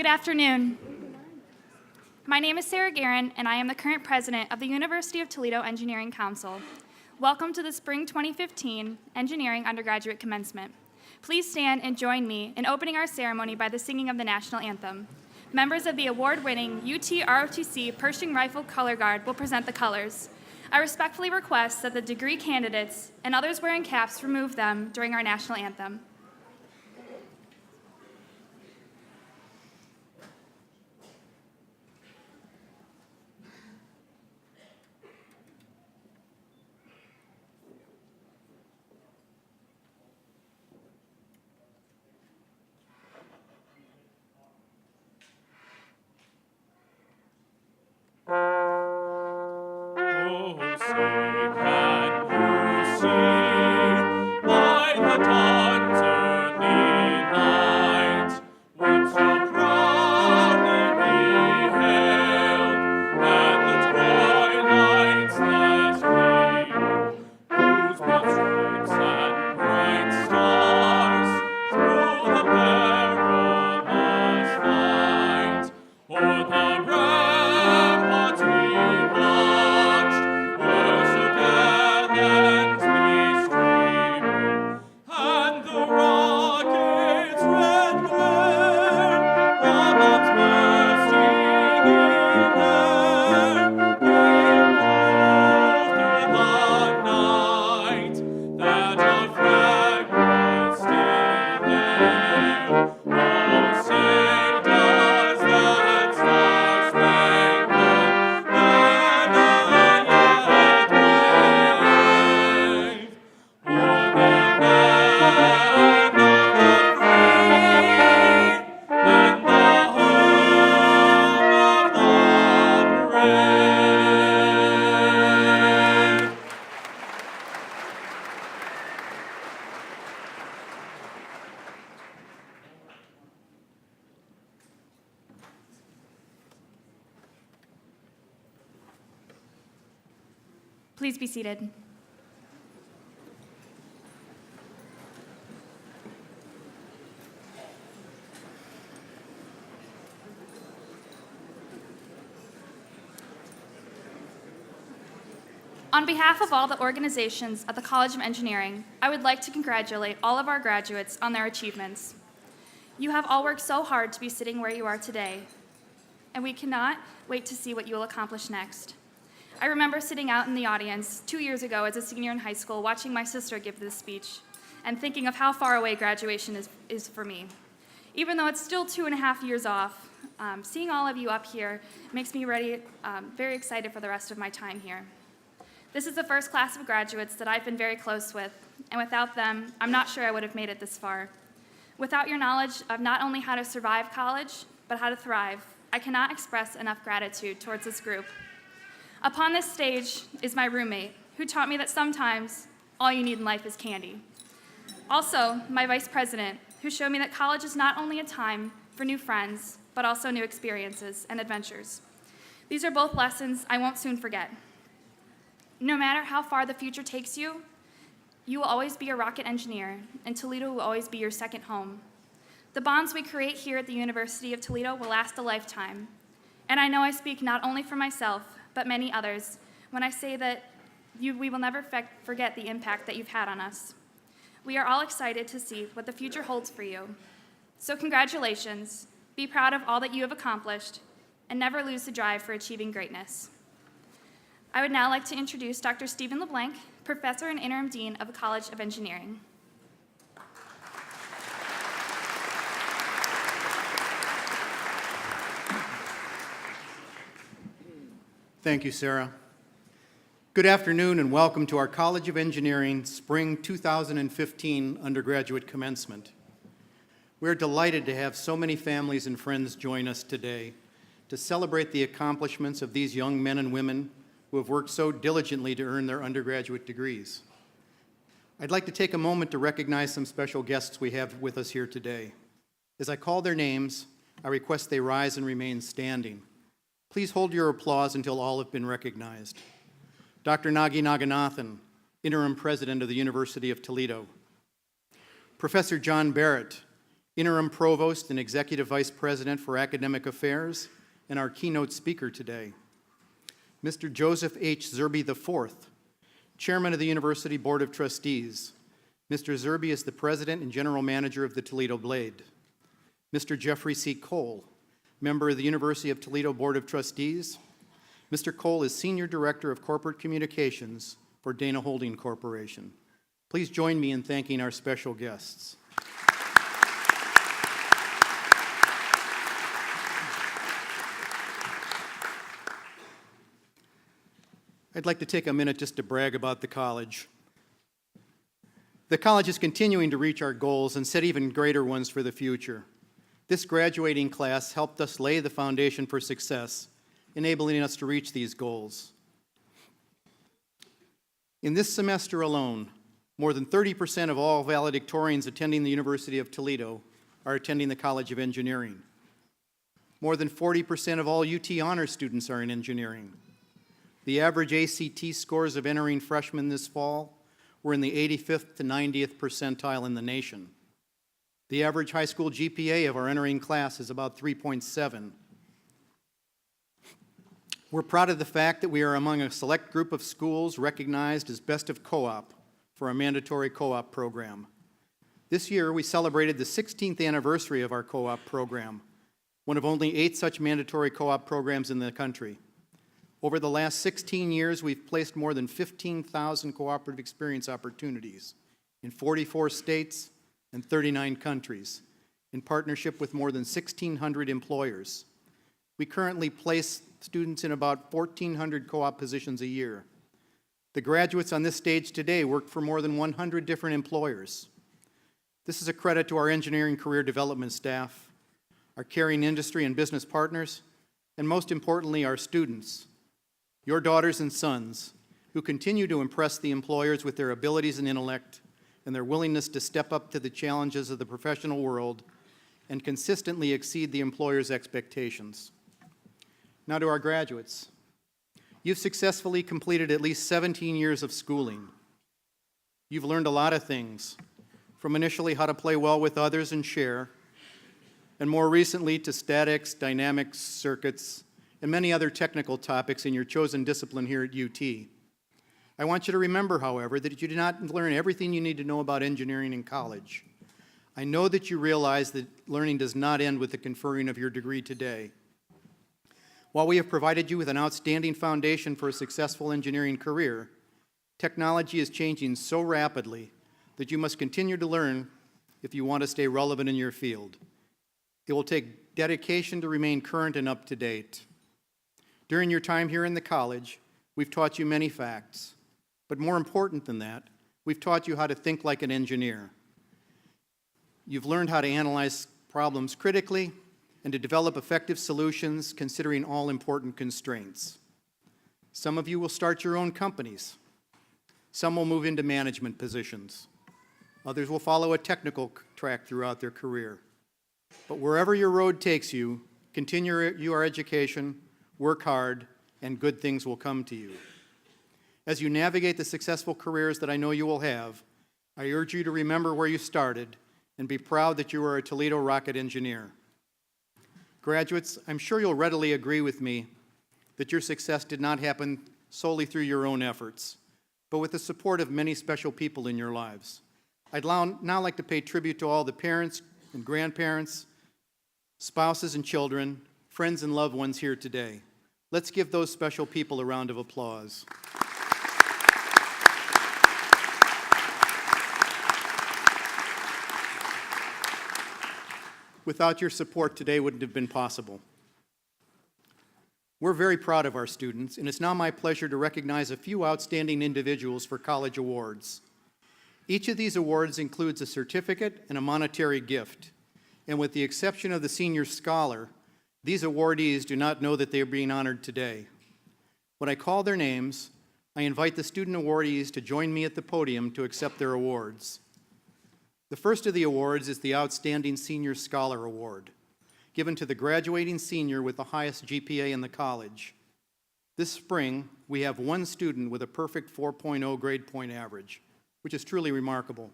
afternoon. My name is Sarah Guerin, and I am the current president of the University of Toledo Engineering Council. Welcome to the Spring 2015 Engineering Undergraduate Commencement. Please stand and join me in opening our ceremony by the singing of the national anthem. Members of the award-winning UT ROTC Pershing Rifle Color Guard will present the colors. I respectfully request that the degree candidates and others wearing caps remove them during our national anthem. Please be seated. On behalf of all the organizations at the College of Engineering, I would like to congratulate all of our graduates on their achievements. You have all worked so hard to be sitting where you are today, and we cannot wait to see what you will accomplish next. I remember sitting out in the audience 2 years ago as a senior in high school watching my sister give this speech and thinking of how far away graduation is for me. Even though it's still 2.5 years off, seeing all of you up here makes me very excited for the rest of my time here. This is the first class of graduates that I've been very close with, and without them, I'm not sure I would have made it this far. Without your knowledge of not only how to survive college, but how to thrive, I cannot express enough gratitude towards this group. Upon this stage is my roommate, who taught me that sometimes all you need in life is candy. Also, my vice president, who showed me that college is not only a time for new friends, but also new experiences and adventures. These are both lessons I won't soon forget. No matter how far the future takes you, you will always be a rocket engineer, and Toledo will always be your second home. The bonds we create here at the University of Toledo will last a lifetime, and I know I speak not only for myself, but many others, when I say that we will never forget the impact that you've had on us. We are all excited to see what the future holds for you. So congratulations, be proud of all that you have accomplished, and never lose the drive for achieving greatness. I would now like to introduce Dr. Stephen LeBlanc, Professor and Interim Dean of the College of Engineering. Thank you, Sarah. Good afternoon and welcome to our College of Engineering Spring 2015 Undergraduate Commencement. We're delighted to have so many families and friends join us today to celebrate the accomplishments of these young men and women who have worked so diligently to earn their undergraduate degrees. I'd like to take a moment to recognize some special guests we have with us here today. As I call their names, I request they rise and remain standing. Please hold your applause until all have been recognized. Dr. Nagi Naganathan, Interim President of the University of Toledo. Professor John Barrett, Interim Provost and Executive Vice President for Academic Affairs, and our keynote speaker today, Mr. Joseph H. Zerby IV, Chairman of the University Board of Trustees. Mr. Zerby is the President and General Manager of the Toledo Blade. Mr. Jeffrey C. Cole, member of the University of Toledo Board of Trustees. Mr. Cole is Senior Director of Corporate Communications for Dana Holding Corporation. Please join me in thanking our special guests. I'd like to take a minute just to brag about the college. The college is continuing to reach our goals and set even greater ones for the future. This graduating class helped us lay the foundation for success, enabling us to reach these goals. In this semester alone, more than 30% of all valedictorians attending the University of Toledo are attending the College of Engineering. More than 40% of all UT honors students are in engineering. The average ACT scores of entering freshmen this fall were in the 85th to 90th percentile in the nation. The average high school GPA of our entering class is about 3.7. We're proud of the fact that we are among a select group of schools recognized as Best of Co-op for a mandatory co-op program. This year, we celebrated the 16th anniversary of our co-op program, one of only 8 such mandatory co-op programs in the country. Over the last 16 years, we've placed more than 15,000 cooperative experience opportunities in 44 states and 39 countries, in partnership with more than 1,600 employers. We currently place students in about 1,400 co-op positions a year. The graduates on this stage today work for more than 100 different employers. This is a credit to our engineering career development staff, our caring industry and business partners, and most importantly, our students, your daughters and sons, who continue to impress the employers with their abilities and intellect and their willingness to step up to the challenges of the professional world and consistently exceed the employer's expectations. Now to our graduates. You've successfully completed at least 17 years of schooling. You've learned a lot of things, from initially how to play well with others and share, and more recently to statics, dynamics, circuits, and many other technical topics in your chosen discipline here at UT. I want you to remember, however, that you did not learn everything you need to know about engineering in college. I know that you realize that learning does not end with the conferring of your degree today. While we have provided you with an outstanding foundation for a successful engineering career, technology is changing so rapidly that you must continue to learn if you want to stay relevant in your field. It will take dedication to remain current and up to date. During your time here in the college, we've taught you many facts, but more important than that, we've taught you how to think like an engineer. You've learned how to analyze problems critically and to develop effective solutions considering all important constraints. Some of you will start your own companies. Some will move into management positions. Others will follow a technical track throughout their career. But wherever your road takes you, continue your education, work hard, and good things will come to you. As you navigate the successful careers that I know you will have, I urge you to remember where you started and be proud that you are a Toledo rocket engineer. Graduates, I'm sure you'll readily agree with me that your success did not happen solely through your own efforts, but with the support of many special people in your lives. I'd now like to pay tribute to all the parents and grandparents, spouses and children, friends and loved ones here today. Let's give those special people a round of applause. Without your support, today wouldn't have been possible. We're very proud of our students, and it's now my pleasure to recognize a few outstanding individuals for college awards. Each of these awards includes a certificate and a monetary gift, and with the exception of the Senior Scholar, these awardees do not know that they are being honored today. When I call their names, I invite the student awardees to join me at the podium to accept their awards. The first of the awards is the Outstanding Senior Scholar Award, given to the graduating senior with the highest GPA in the college. This spring, we have one student with a perfect 4.0 grade point average, which is truly remarkable.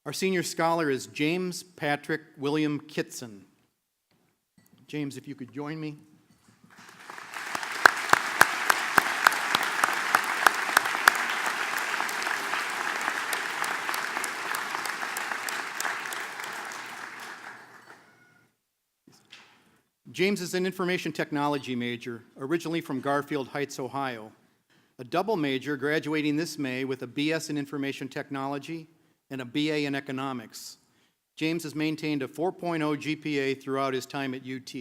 Our senior scholar is James Patrick William Kitson. James, if you could join me. James is an information technology major, originally from Garfield Heights, Ohio. A double major, graduating this May with a BS in information technology and a BA in economics. James has maintained a 4.0 GPA throughout his time at UT.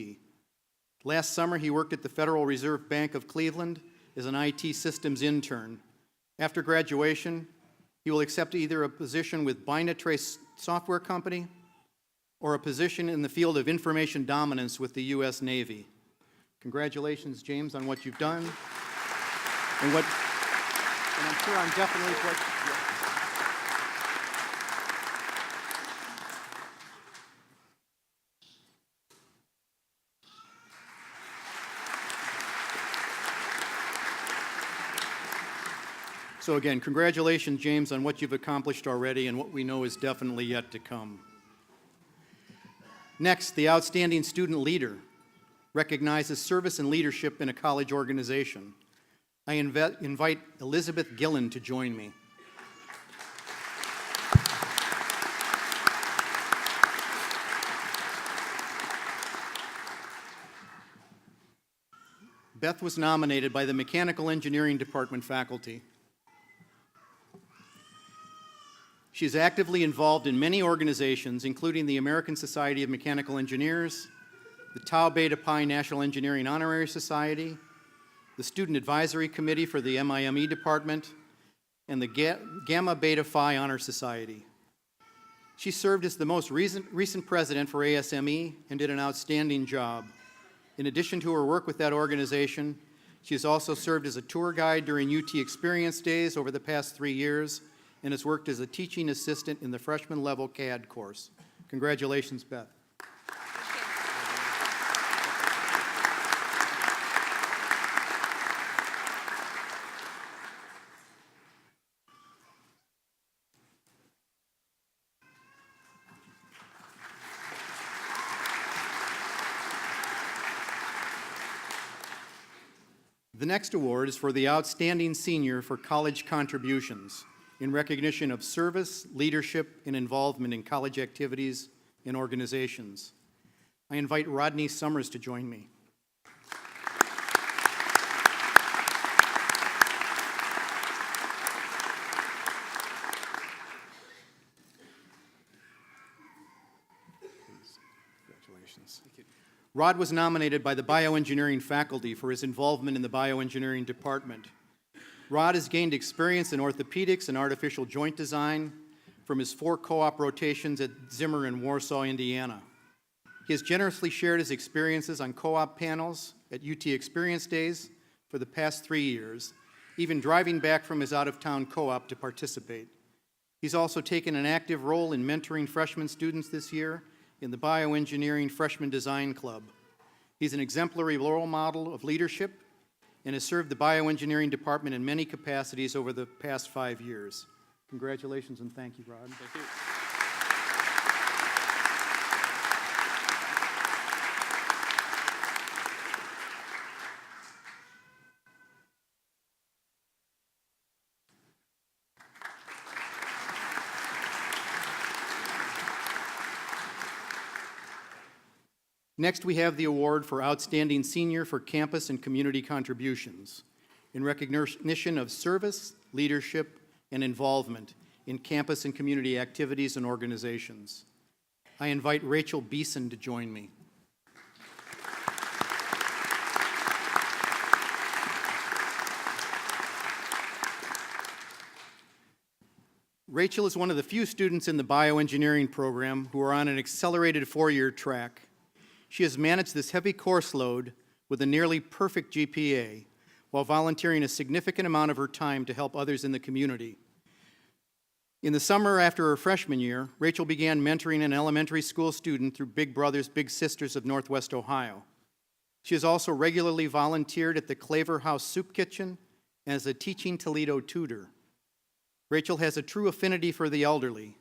Last summer, he worked at the Federal Reserve Bank of Cleveland as an IT systems intern. After graduation, he will accept either a position with Binatrace Software Company or a position in the field of information dominance with the U.S. Navy. Congratulations, James, on what you've done. And I'm sure I'm definitely what. So again, congratulations, James, on what you've accomplished already and what we know is definitely yet to come. Next, the Outstanding Student Leader recognizes service and leadership in a college organization. I invite Elizabeth Gillen to join me. Beth was nominated by the Mechanical Engineering Department faculty. She is actively involved in many organizations, including the American Society of Mechanical Engineers, the Tau Beta Pi National Engineering Honorary Society, the Student Advisory Committee for the MIME Department, and the Gamma Beta Phi Honor Society. She served as the most recent president for ASME and did an outstanding job. In addition to her work with that organization, she has also served as a tour guide during UT Experience Days over the past 3 years and has worked as a teaching assistant in the freshman level CAD course. Congratulations, Beth. The next award is for the Outstanding Senior for College Contributions in recognition of service, leadership, and involvement in college activities and organizations. I invite Rodney Summers to join me. Congratulations. Rod was nominated by the bioengineering faculty for his involvement in the bioengineering department. Rod has gained experience in orthopedics and artificial joint design from his 4 co-op rotations at Zimmer in Warsaw, Indiana. He has generously shared his experiences on co-op panels at UT Experience Days for the past 3 years, even driving back from his out-of-town co-op to participate. He's also taken an active role in mentoring freshman students this year in the Bioengineering Freshman Design Club. He's an exemplary role model of leadership and has served the bioengineering department in many capacities over the past 5 years. Congratulations and thank you, Rod. Thank you. Next, we have the award for Outstanding Senior for Campus and Community Contributions in recognition of service, leadership, and involvement in campus and community activities and organizations. I invite Rachel Beeson to join me. Rachel is one of the few students in the bioengineering program who are on an accelerated 4-year track. She has managed this heavy course load with a nearly perfect GPA while volunteering a significant amount of her time to help others in the community. In the summer after her freshman year, Rachel began mentoring an elementary school student through Big Brothers Big Sisters of Northwest Ohio. She has also regularly volunteered at the Claver House Soup Kitchen and as a teaching Toledo tutor. Rachel has a true affinity for the elderly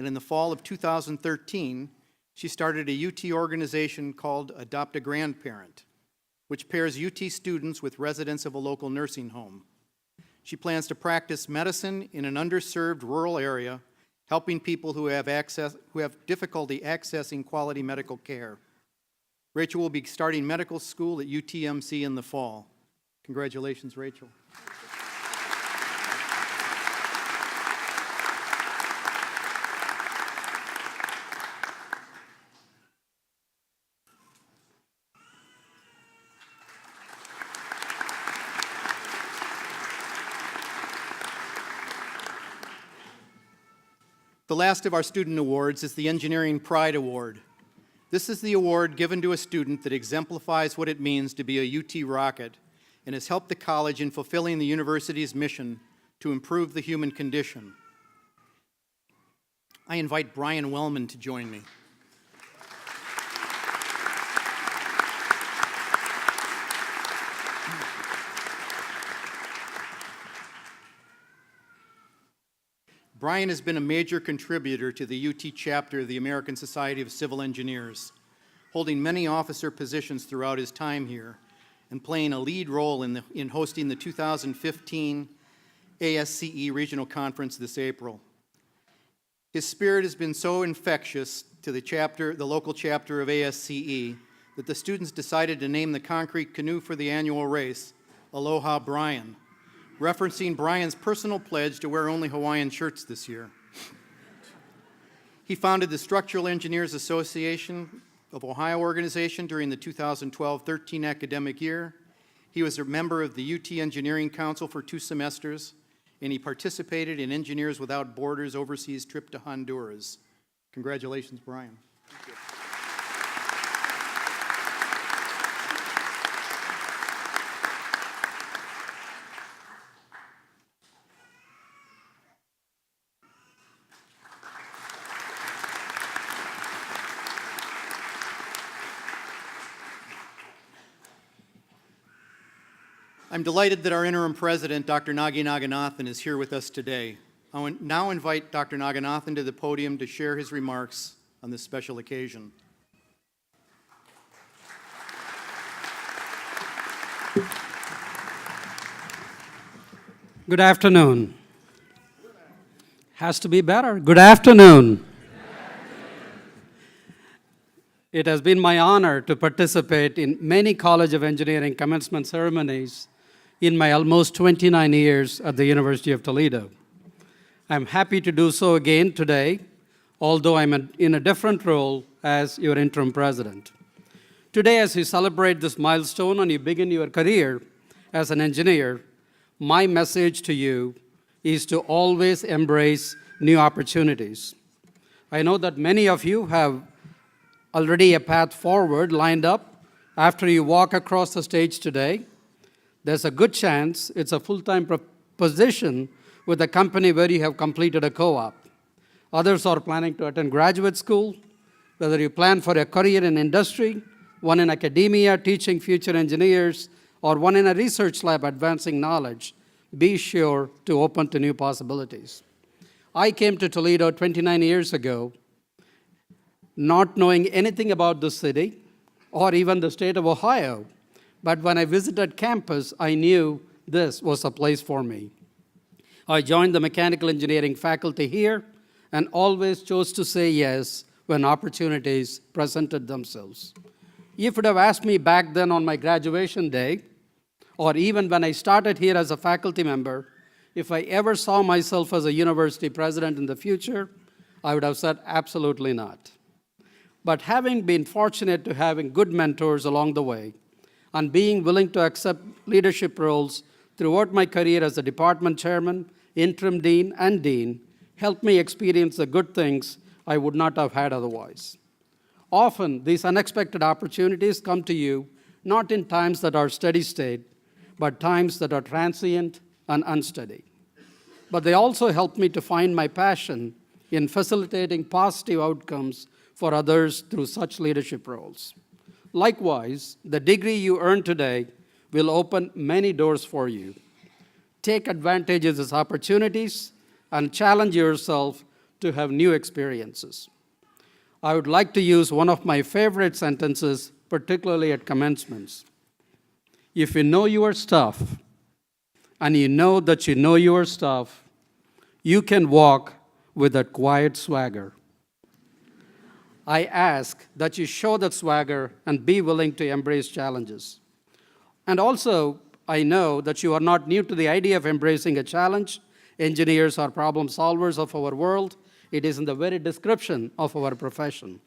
and in the fall of 2013, she started a UT organization called Adopt a Grandparent, which pairs UT students with residents of a local nursing home. She plans to practice medicine in an underserved rural area, helping people who have difficulty accessing quality medical care. Rachel will be starting medical school at UTMC in the fall. Congratulations, Rachel. The last of our student awards is the Engineering Pride Award. This is the award given to a student that exemplifies what it means to be a UT Rocket and has helped the college in fulfilling the university's mission to improve the human condition. I invite Brian Wellman to join me. Brian has been a major contributor to the UT chapter of the American Society of Civil Engineers, holding many officer positions throughout his time here and playing a lead role in hosting the 2015 ASCE Regional Conference this April. His spirit has been so infectious to the local chapter of ASCE, that the students decided to name the concrete canoe for the annual race Aloha Brian, referencing Brian's personal pledge to wear only Hawaiian shirts this year. He founded the Structural Engineers Association of Ohio organization during the 2012-13 academic year. He was a member of the UT Engineering Council for 2 semesters, and he participated in Engineers Without Borders overseas trip to Honduras. Congratulations, Brian. Thank you. I'm delighted that our interim president, Dr. Nagi Naganathan, is here with us today. I will now invite Dr. Naganathan to the podium to share his remarks on this special occasion. Good afternoon. Has to be better. Good afternoon. It has been my honor to participate in many College of Engineering commencement ceremonies in my almost 29 years at the University of Toledo. I'm happy to do so again today, although I'm in a different role as your interim president. Today, as you celebrate this milestone and you begin your career as an engineer, my message to you is to always embrace new opportunities. I know that many of you have already a path forward lined up after you walk across the stage today. There's a good chance it's a full-time position with a company where you have completed a co-op. Others are planning to attend graduate school. Whether you plan for a career in industry, one in academia teaching future engineers, or one in a research lab advancing knowledge, be sure to open to new possibilities. I came to Toledo 29 years ago, not knowing anything about the city or even the state of Ohio. But when I visited campus, I knew this was a place for me. I joined the mechanical engineering faculty here and always chose to say yes when opportunities presented themselves. If you'd have asked me back then on my graduation day, or even when I started here as a faculty member, if I ever saw myself as a university president in the future, I would have said absolutely not. But having been fortunate to having good mentors along the way, and being willing to accept leadership roles throughout my career as a department chairman, interim dean, and dean, helped me experience the good things I would not have had otherwise. Often, these unexpected opportunities come to you not in times that are steady state, but times that are transient and unsteady. But they also help me to find my passion in facilitating positive outcomes for others through such leadership roles. Likewise, the degree you earn today will open many doors for you. Take advantage of these opportunities and challenge yourself to have new experiences. I would like to use one of my favorite sentences, particularly at commencements. If you know your stuff, and you know that you know your stuff, you can walk with that quiet swagger. I ask that you show that swagger and be willing to embrace challenges. And also, I know that you are not new to the idea of embracing a challenge. Engineers are problem solvers of our world. It is in the very description of our profession.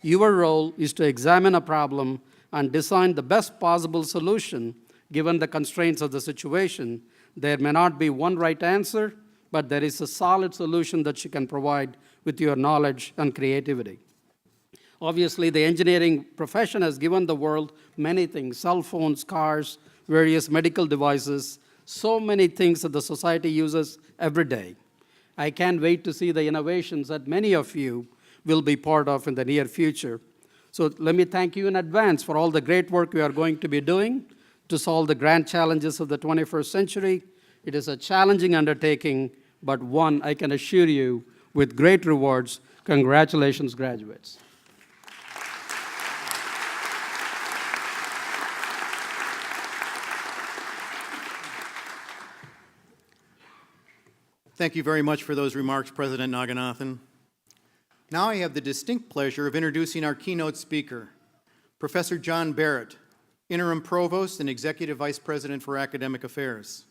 Your role is to examine a problem and design the best possible solution given the constraints of the situation. There may not be one right answer, but there is a solid solution that you can provide with your knowledge and creativity. Obviously, the engineering profession has given the world many things: cell phones, cars, various medical devices, so many things that the society uses every day. I can't wait to see the innovations that many of you will be part of in the near future. So let me thank you in advance for all the great work we are going to be doing to solve the grand challenges of the 21st century. It is a challenging undertaking, but one, I can assure you, with great rewards. Congratulations, graduates. Thank you very much for those remarks, President Naganathan. Now I have the distinct pleasure of introducing our keynote speaker, Professor John Barrett, Interim Provost and Executive Vice President for Academic Affairs.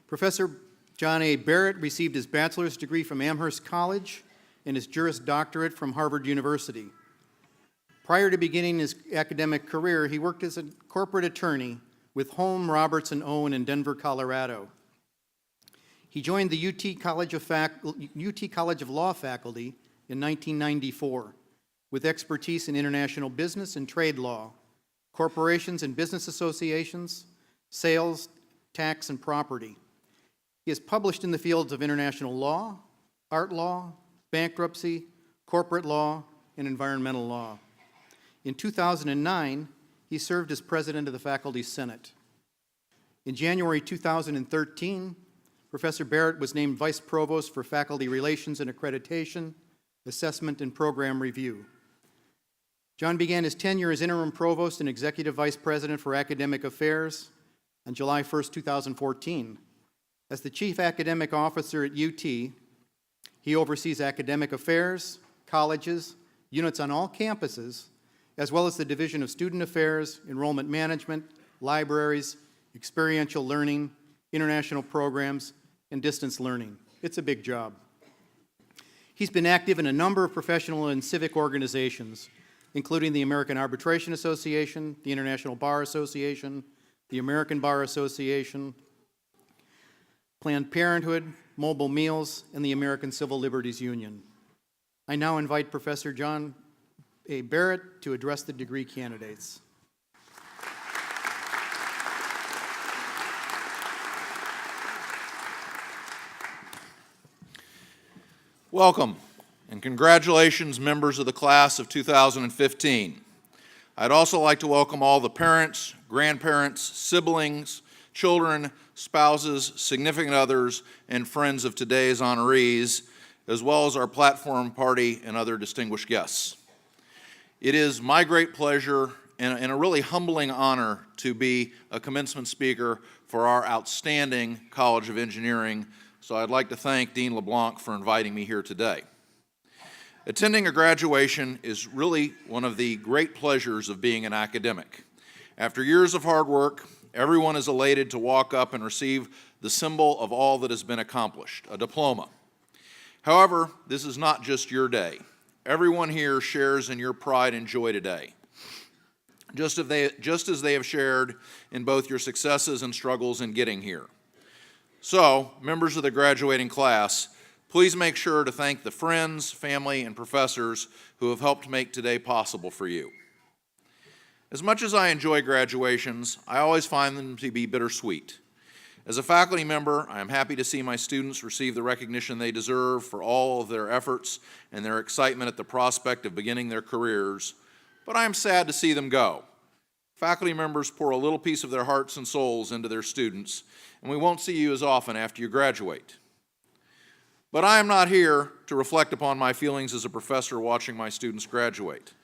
Professor John A. Barrett received his bachelor's degree from Amherst College and his Juris Doctorate from Harvard University. Prior to beginning his academic career, he worked as a corporate attorney with Holm, Roberts, and Owen in Denver, Colorado. He joined the UT College of Law faculty in 1994 with expertise in international business and trade law, corporations and business associations, sales, tax, and property. He has published in the fields of international law, art law, bankruptcy, corporate law, and environmental law. In 2009, he served as president of the Faculty Senate. In January 2013, Professor Barrett was named Vice Provost for Faculty Relations and Accreditation, Assessment, and Program Review. John began his tenure as Interim Provost and Executive Vice President for Academic Affairs on July 1, 2014. As the Chief Academic Officer at UT, he oversees academic affairs, colleges, units on all campuses, as well as the Division of Student Affairs, Enrollment Management, Libraries, Experiential Learning, International Programs, and Distance Learning. It's a big job. He's been active in a number of professional and civic organizations, including the American Arbitration Association, the International Bar Association, the American Bar Association, Planned Parenthood, Mobile Meals, and the American Civil Liberties Union. I now invite Professor John A. Barrett to address the degree candidates. Welcome, and congratulations, members of the class of 2015. I'd also like to welcome all the parents, grandparents, siblings, children, spouses, significant others, and friends of today's honorees, as well as our platform party and other distinguished guests. It is my great pleasure and a really humbling honor to be a commencement speaker for our outstanding College of Engineering. So I'd like to thank Dean LeBlanc for inviting me here today. Attending a graduation is really one of the great pleasures of being an academic. After years of hard work, everyone is elated to walk up and receive the symbol of all that has been accomplished, a diploma. However, this is not just your day. Everyone here shares in your pride and joy today, just as they have shared in both your successes and struggles in getting here. So, members of the graduating class, please make sure to thank the friends, family, and professors who have helped make today possible for you. As much as I enjoy graduations, I always find them to be bittersweet. As a faculty member, I am happy to see my students receive the recognition they deserve for all of their efforts and their excitement at the prospect of beginning their careers, but I am sad to see them go. Faculty members pour a little piece of their hearts and souls into their students, and we won't see you as often after you graduate. But I am not here to reflect upon my feelings as a professor watching my students graduate.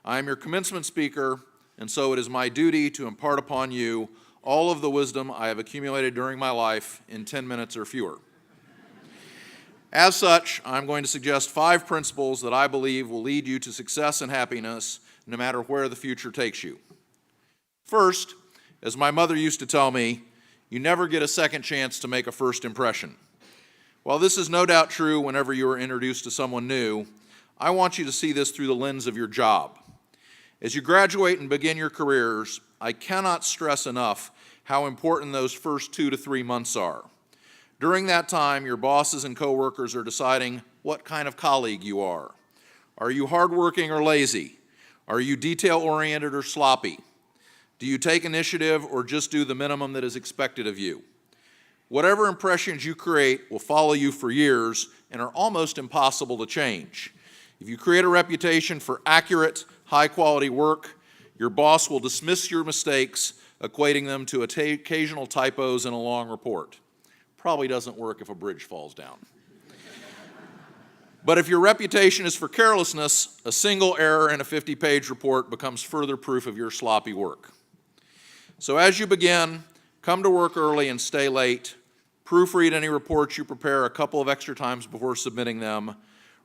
I am your commencement speaker, and so it is my duty to impart upon you all of the wisdom I have accumulated during my life in 10 minutes or fewer. As such, I'm going to suggest 5 principles that I believe will lead you to success and happiness no matter where the future takes you. First, as my mother used to tell me, you never get a second chance to make a first impression. While this is no doubt true whenever you are introduced to someone new, I want you to see this through the lens of your job. As you graduate and begin your careers, I cannot stress enough how important those first 2 to 3 months are. During that time, your bosses and coworkers are deciding what kind of colleague you are. Are you hardworking or lazy? Are you detail-oriented or sloppy? Do you take initiative or just do the minimum that is expected of you? Whatever impressions you create will follow you for years and are almost impossible to change. If you create a reputation for accurate, high-quality work, your boss will dismiss your mistakes, equating them to occasional typos in a long report. Probably doesn't work if a bridge falls down. But if your reputation is for carelessness, a single error in a 50-page report becomes further proof of your sloppy work. So as you begin, come to work early and stay late. Proofread any reports you prepare a couple of extra times before submitting them.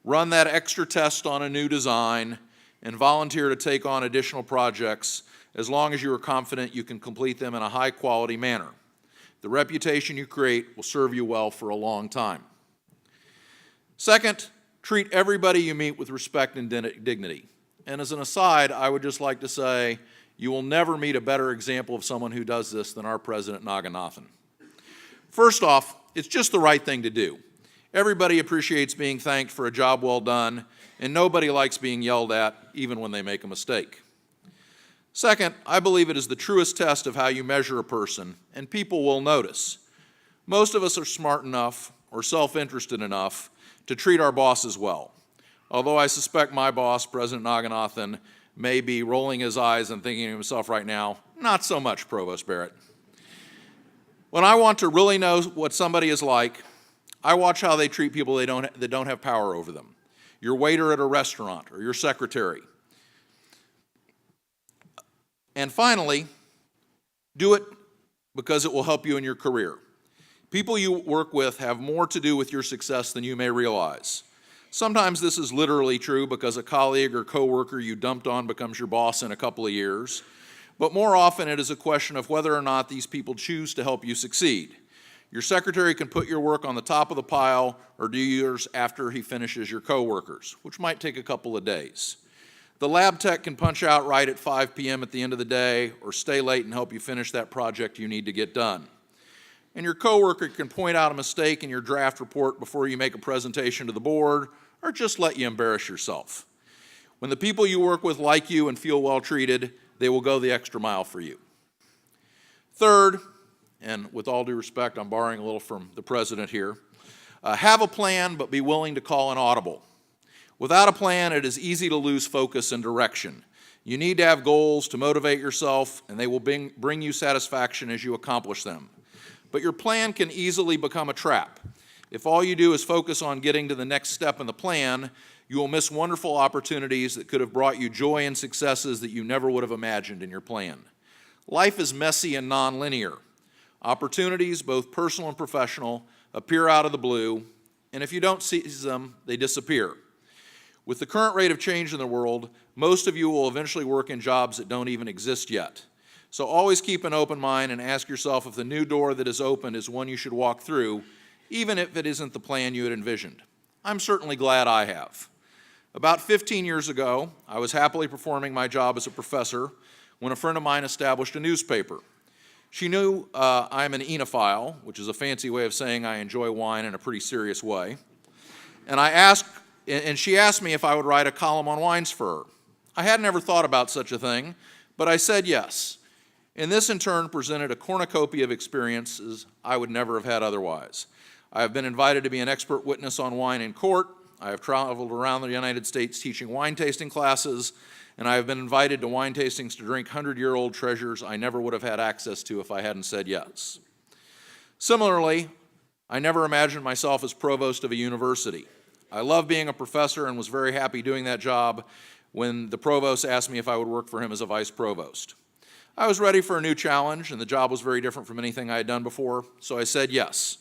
Run that extra test on a new design, and volunteer to take on additional projects as long as you are confident you can complete them in a high-quality manner. The reputation you create will serve you well for a long time. Second, treat everybody you meet with respect and dignity. And as an aside, I would just like to say, you will never meet a better example of someone who does this than our President Naganathan. First off, it's just the right thing to do. Everybody appreciates being thanked for a job well done, and nobody likes being yelled at, even when they make a mistake. Second, I believe it is the truest test of how you measure a person, and people will notice. Most of us are smart enough or self-interested enough to treat our bosses well, although I suspect my boss, President Naganathan, may be rolling his eyes and thinking to himself right now, not so much, Provost Barrett. When I want to really know what somebody is like, I watch how they treat people that don't have power over them. Your waiter at a restaurant or your secretary. And finally, do it because it will help you in your career. People you work with have more to do with your success than you may realize. Sometimes this is literally true because a colleague or coworker you dumped on becomes your boss in a couple of years. But more often it is a question of whether or not these people choose to help you succeed. Your secretary can put your work on the top of the pile or do yours after he finishes your coworkers, which might take a couple of days. The lab tech can punch out right at 5 p.m. at the end of the day or stay late and help you finish that project you need to get done. And your coworker can point out a mistake in your draft report before you make a presentation to the board or just let you embarrass yourself. When the people you work with like you and feel well treated, they will go the extra mile for you. Third, and with all due respect, I'm borrowing a little from the president here, have a plan but be willing to call an audible. Without a plan, it is easy to lose focus and direction. You need to have goals to motivate yourself, and they will bring you satisfaction as you accomplish them. But your plan can easily become a trap. If all you do is focus on getting to the next step in the plan, you will miss wonderful opportunities that could have brought you joy and successes that you never would have imagined in your plan. Life is messy and nonlinear. Opportunities, both personal and professional, appear out of the blue, and if you don't seize them, they disappear. With the current rate of change in the world, most of you will eventually work in jobs that don't even exist yet. So always keep an open mind and ask yourself if the new door that is opened is one you should walk through, even if it isn't the plan you had envisioned. I'm certainly glad I have. About 15 years ago, I was happily performing my job as a professor when a friend of mine established a newspaper. She knew I'm an enophile, which is a fancy way of saying I enjoy wine in a pretty serious way. And she asked me if I would write a column on wines for her. I had never thought about such a thing, but I said yes. And this in turn presented a cornucopia of experiences I would never have had otherwise. I have been invited to be an expert witness on wine in court. I have traveled around the United States teaching wine tasting classes, and I have been invited to wine tastings to drink 100-year-old treasures I never would have had access to if I hadn't said yes. Similarly, I never imagined myself as provost of a university. I love being a professor and was very happy doing that job when the provost asked me if I would work for him as a vice provost. I was ready for a new challenge, and the job was very different from anything I had done before, so I said yes.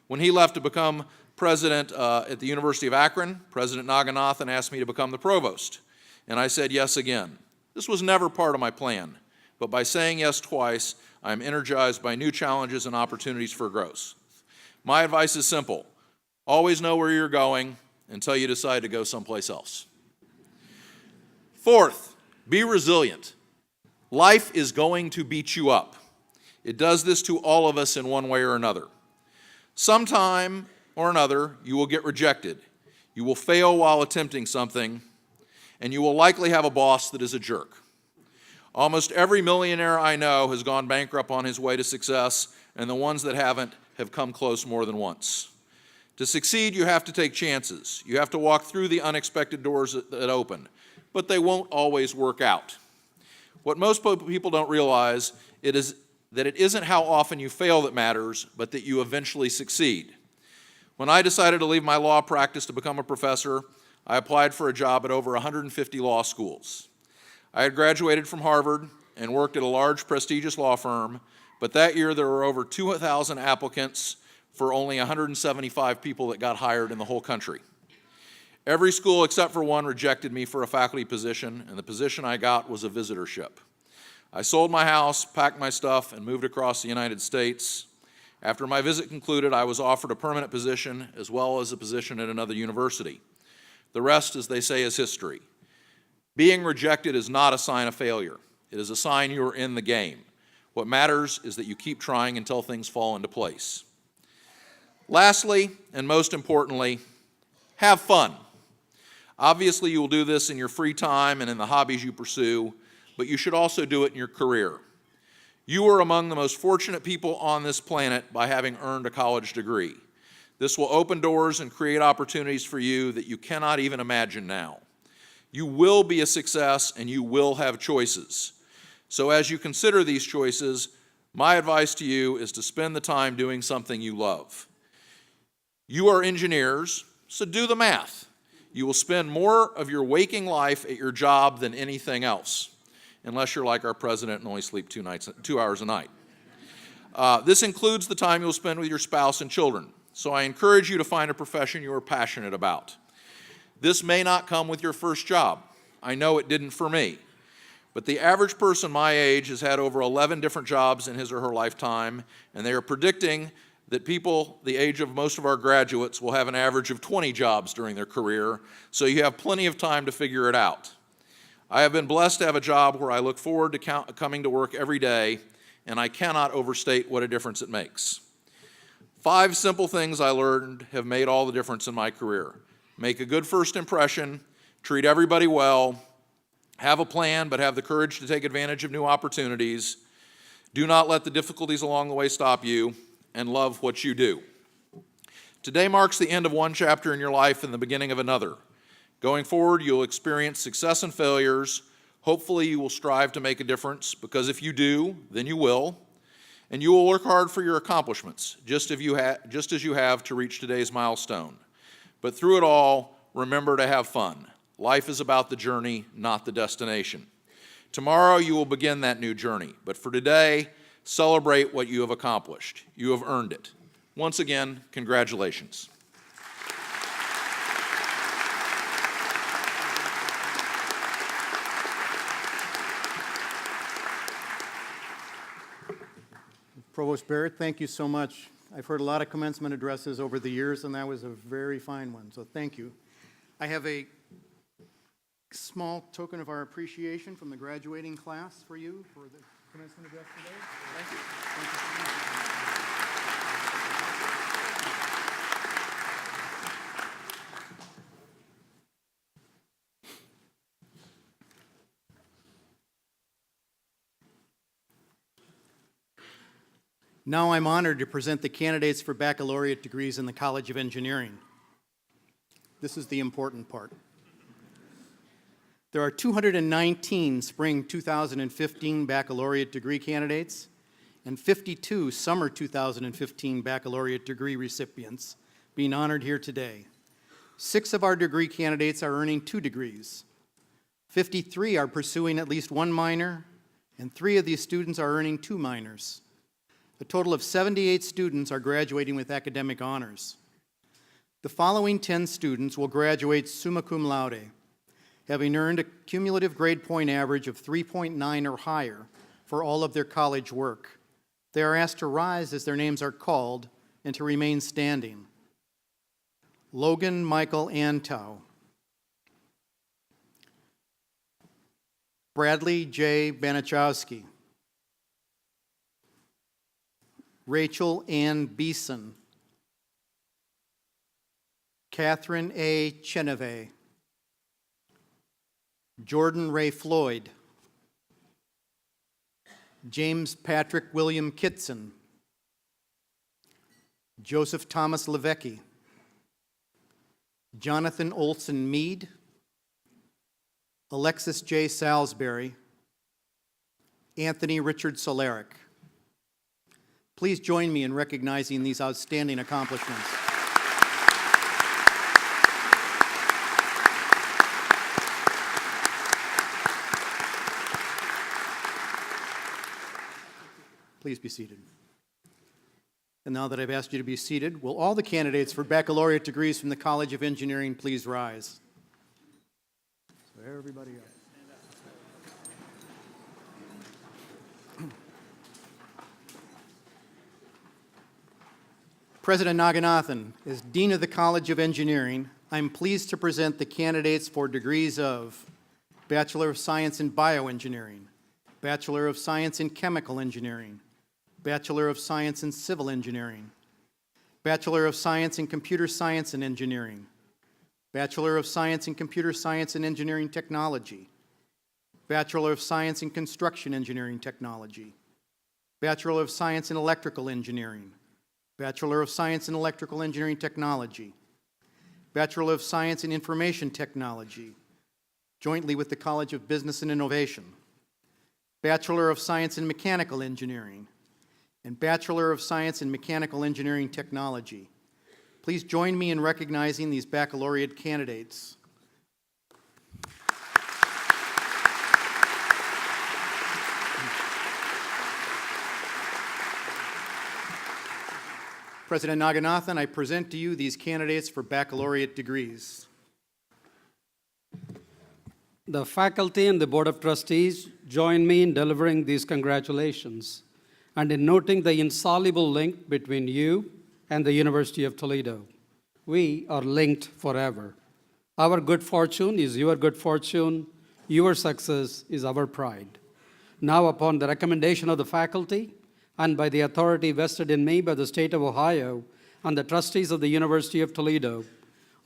When he left to become president at the University of Akron, President Naganathan asked me to become the provost, and I said yes again. This was never part of my plan, but by saying yes twice, I am energized by new challenges and opportunities for growth. My advice is simple. Always know where you're going until you decide to go someplace else. Fourth, be resilient. Life is going to beat you up. It does this to all of us in one way or another. Sometime or another, you will get rejected. You will fail while attempting something, and you will likely have a boss that is a jerk. Almost every millionaire I know has gone bankrupt on his way to success, and the ones that haven't have come close more than once. To succeed, you have to take chances. You have to walk through the unexpected doors that open, but they won't always work out. What most people don't realize is that it isn't how often you fail that matters, but that you eventually succeed. When I decided to leave my law practice to become a professor, I applied for a job at over 150 law schools. I had graduated from Harvard and worked at a large, prestigious law firm, but that year there were over 2,000 applicants for only 175 people that got hired in the whole country. Every school except for one rejected me for a faculty position, and the position I got was a visitorship. I sold my house, packed my stuff, and moved across the United States. After my visit concluded, I was offered a permanent position as well as a position at another university. The rest, as they say, is history. Being rejected is not a sign of failure. It is a sign you are in the game. What matters is that you keep trying until things fall into place. Lastly, and most importantly, have fun. Obviously, you will do this in your free time and in the hobbies you pursue, but you should also do it in your career. You are among the most fortunate people on this planet by having earned a college degree. This will open doors and create opportunities for you that you cannot even imagine now. You will be a success and you will have choices. So as you consider these choices, my advice to you is to spend the time doing something you love. You are engineers, so do the math. You will spend more of your waking life at your job than anything else, unless you're like our president and only sleep 2 hours a night. This includes the time you'll spend with your spouse and children. So I encourage you to find a profession you are passionate about. This may not come with your first job. I know it didn't for me. But the average person my age has had over 11 different jobs in his or her lifetime, and they are predicting that people the age of most of our graduates will have an average of 20 jobs during their career, so you have plenty of time to figure it out. I have been blessed to have a job where I look forward to coming to work every day, and I cannot overstate what a difference it makes. 5 simple things I learned have made all the difference in my career. Make a good first impression, treat everybody well, have a plan but have the courage to take advantage of new opportunities, do not let the difficulties along the way stop you, and love what you do. Today marks the end of one chapter in your life and the beginning of another. Going forward, you'll experience success and failures. Hopefully, you will strive to make a difference, because if you do, then you will. And you will work hard for your accomplishments, just as you have to reach today's milestone. But through it all, remember to have fun. Life is about the journey, not the destination. Tomorrow, you will begin that new journey. But for today, celebrate what you have accomplished. You have earned it. Once again, congratulations. Provost Barrett, thank you so much. I've heard a lot of commencement addresses over the years, and that was a very fine one, so thank you. I have a small token of our appreciation from the graduating class for you for the commencement address today. Thank you. Thank you so much. Now I'm honored to present the candidates for baccalaureate degrees in the College of Engineering. This is the important part. There are 219 spring 2015 baccalaureate degree candidates and 52 summer 2015 baccalaureate degree recipients being honored here today. 6 of our degree candidates are earning 2 degrees. 53 are pursuing at least 1 minor, and 3 of these students are earning 2 minors. A total of 78 students are graduating with academic honors. The following 10 students will graduate summa cum laude, having earned a cumulative grade point average of 3.9 or higher for all of their college work. They are asked to rise as their names are called and to remain standing. Logan Michael Antow, Bradley J. Banichowski, Rachel Ann Beeson, Catherine A. Cheneve, Jordan Ray Floyd, James Patrick William Kitson, Joseph Thomas Levecki, Jonathan Olson Mead, Alexis J. Salisbury, Anthony Richard Solaric. Please join me in recognizing these outstanding accomplishments. Please be seated. And now that I've asked you to be seated, will all the candidates for baccalaureate degrees from the College of Engineering please rise? So everybody up. President Naganathan, as Dean of the College of Engineering, I'm pleased to present the candidates for degrees of Bachelor of Science in Bioengineering, Bachelor of Science in Chemical Engineering, Bachelor of Science in Civil Engineering, Bachelor of Science in Computer Science and Engineering, Bachelor of Science in Computer Science and Engineering Technology, Bachelor of Science in Construction Engineering Technology, Bachelor of Science in Electrical Engineering, Bachelor of Science in Electrical Engineering Technology, Bachelor of Science in Information Technology, jointly with the College of Business and Innovation, Bachelor of Science in Mechanical Engineering, and Bachelor of Science in Mechanical Engineering Technology. Please join me in recognizing these baccalaureate candidates. President Naganathan, I present to you these candidates for baccalaureate degrees. The faculty and the Board of Trustees join me in delivering these congratulations and in noting the insoluble link between you and the University of Toledo. We are linked forever. Our good fortune is your good fortune. Your success is our pride. Now, upon the recommendation of the faculty and by the authority vested in me by the state of Ohio and the trustees of the University of Toledo,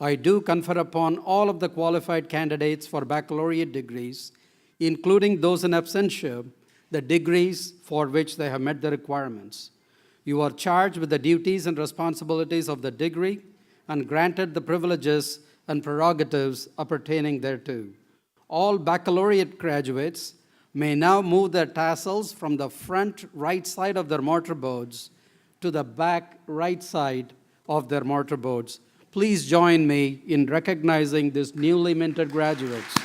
I do confer upon all of the qualified candidates for baccalaureate degrees, including those in absentia, the degrees for which they have met the requirements. You are charged with the duties and responsibilities of the degree and granted the privileges and prerogatives appertaining thereto. All baccalaureate graduates may now move their tassels from the front right side of their mortarboards to the back right side of their mortarboards. Please join me in recognizing these newly minted graduates.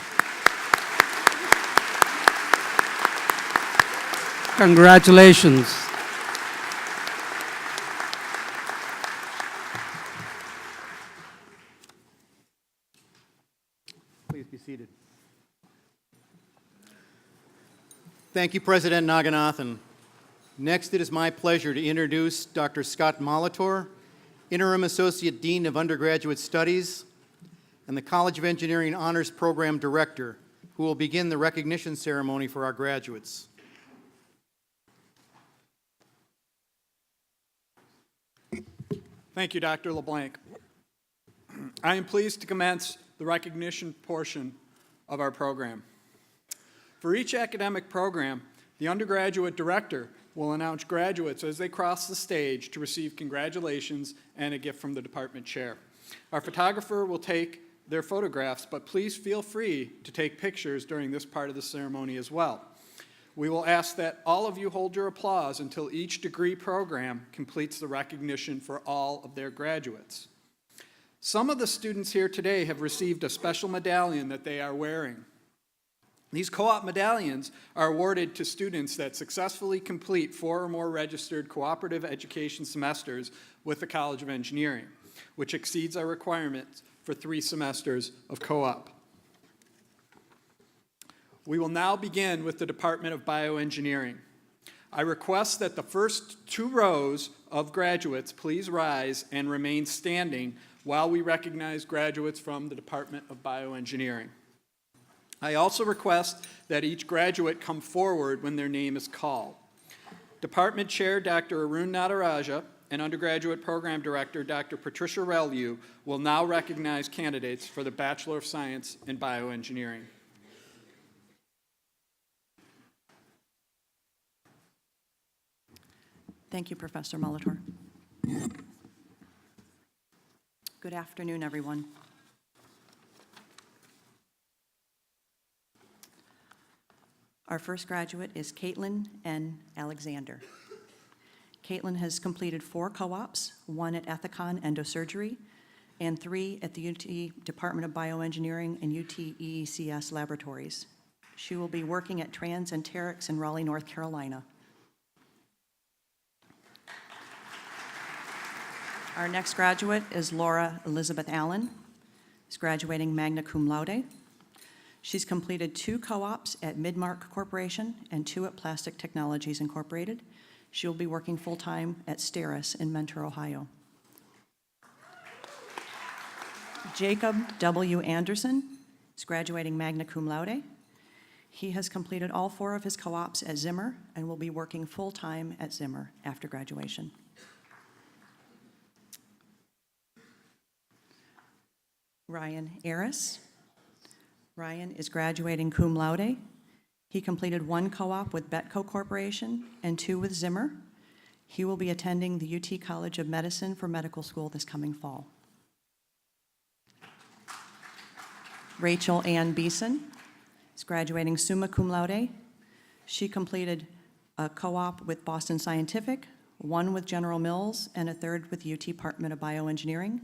Congratulations. Please be seated. Thank you, President Naganathan. Next, it is my pleasure to introduce Dr. Scott Molitor, Interim Associate Dean of Undergraduate Studies and the College of Engineering Honors Program Director, who will begin the recognition ceremony for our graduates. Thank you, Dr. LeBlanc. I am pleased to commence the recognition portion of our program. For each academic program, the undergraduate director will announce graduates as they cross the stage to receive congratulations and a gift from the department chair. Our photographer will take their photographs, but please feel free to take pictures during this part of the ceremony as well. We will ask that all of you hold your applause until each degree program completes the recognition for all of their graduates. Some of the students here today have received a special medallion that they are wearing. These co-op medallions are awarded to students that successfully complete 4 or more registered cooperative education semesters with the College of Engineering, which exceeds our requirements for 3 semesters of co-op. We will now begin with the Department of Bioengineering. I request that the first 2 rows of graduates please rise and remain standing while we recognize graduates from the Department of Bioengineering. I also request that each graduate come forward when their name is called. Department Chair Dr. Arun Nataraja and Undergraduate Program Director Dr. Patricia Reliu will now recognize candidates for the Bachelor of Science in Bioengineering. Thank you, Professor Molitor. Good afternoon, everyone. Our first graduate is Caitlin N. Alexander. Caitlin has completed 4 co-ops, 1 at Ethicon Endosurgery, and 3 at the UT Department of Bioengineering and UT EECS Laboratories. She will be working at Transenterics in Raleigh, North Carolina. Our next graduate is Laura Elizabeth Allen. She's graduating magna cum laude. She's completed 2 co-ops at Midmark Corporation and 2 at Plastic Technologies Incorporated. She will be working full-time at Steris in Mentor, Ohio. Jacob W. Anderson is graduating magna cum laude. He has completed all 4 of his co-ops at Zimmer and will be working full-time at Zimmer after graduation. Ryan Aris. Ryan is graduating cum laude. He completed 1 co-op with Betco Corporation and 2 with Zimmer. He will be attending the UT College of Medicine for medical school this coming fall. Rachel Ann Beeson is graduating summa cum laude. She completed a co-op with Boston Scientific, 1 with General Mills, and a 3rd with UT Department of Bioengineering.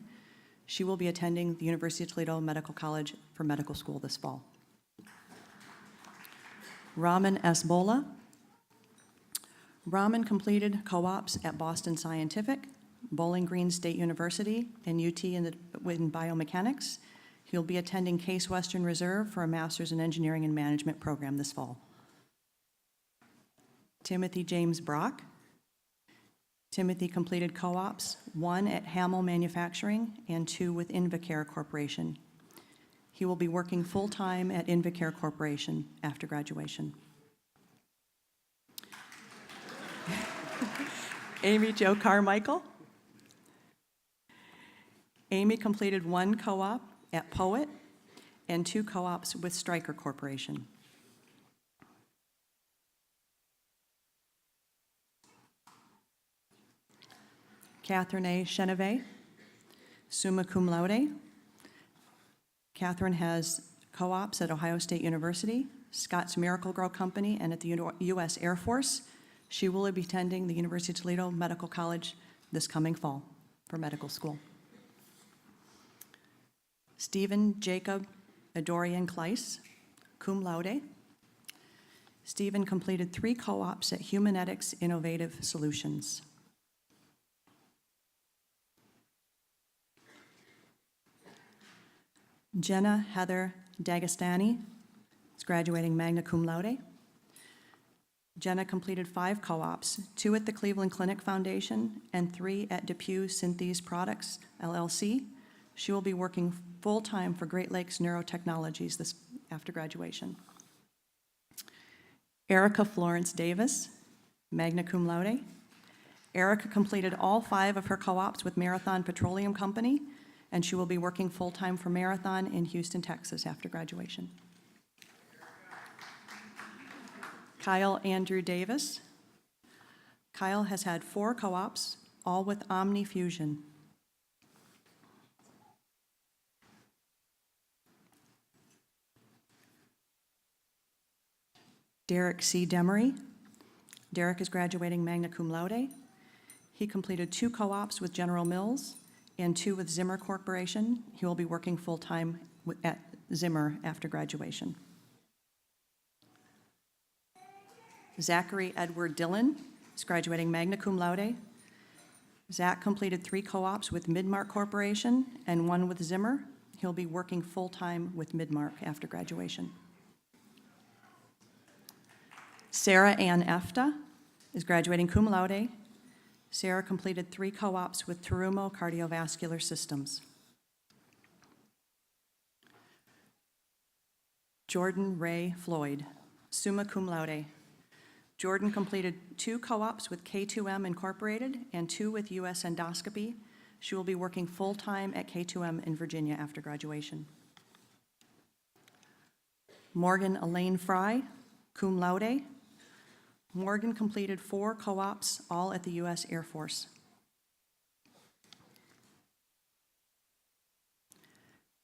She will be attending the University of Toledo Medical College for medical school this fall. Raman S. Bola. Raman completed co-ops at Boston Scientific, Bowling Green State University, and UT in biomechanics. He'll be attending Case Western Reserve for a Master's in Engineering and Management program this fall. Timothy James Brock. Timothy completed co-ops, 1 at Hamel Manufacturing and 2 with Invacare Corporation. He will be working full-time at Invacare Corporation after graduation. Amy Jo Carmichael. Amy completed 1 co-op at Poet and 2 co-ops with Stryker Corporation. Catherine A. Chenevet, summa cum laude. Catherine has co-ops at Ohio State University, Scott's Miracle-Gro Company, and at the U.S. Air Force. She will be attending the University of Toledo Medical College this coming fall for medical school. Stephen Jacob Adorian Kleiss, cum laude. Stephen completed 3 co-ops at Humanetics Innovative Solutions. Jenna Heather D'Agostani is graduating magna cum laude. Jenna completed 5 co-ops, 2 at the Cleveland Clinic Foundation and 3 at DePuy Synthes Products, LLC. She will be working full-time for Great Lakes Neurotechnologies after graduation. Erica Florence Davis, magna cum laude. Erica completed all 5 of her co-ops with Marathon Petroleum Company, and she will be working full-time for Marathon in Houston, Texas after graduation. Kyle Andrew Davis. Kyle has had 4 co-ops, all with Omni Fusion. Derek C. Demery. Derek is graduating magna cum laude. He completed 2 co-ops with General Mills and 2 with Zimmer Corporation. He will be working full-time at Zimmer after graduation. Zachary Edward Dillon is graduating magna cum laude. Zach completed 3 co-ops with Midmark Corporation and 1 with Zimmer. He'll be working full-time with Midmark after graduation. Sarah Ann Efta is graduating cum laude. Sarah completed 3 co-ops with Terumo Cardiovascular Systems. Jordan Ray Floyd, summa cum laude. Jordan completed 2 co-ops with K2M Incorporated and 2 with US Endoscopy. She will be working full-time at K2M in Virginia after graduation. Morgan Elaine Fry, cum laude. Morgan completed 4 co-ops, all at the US Air Force.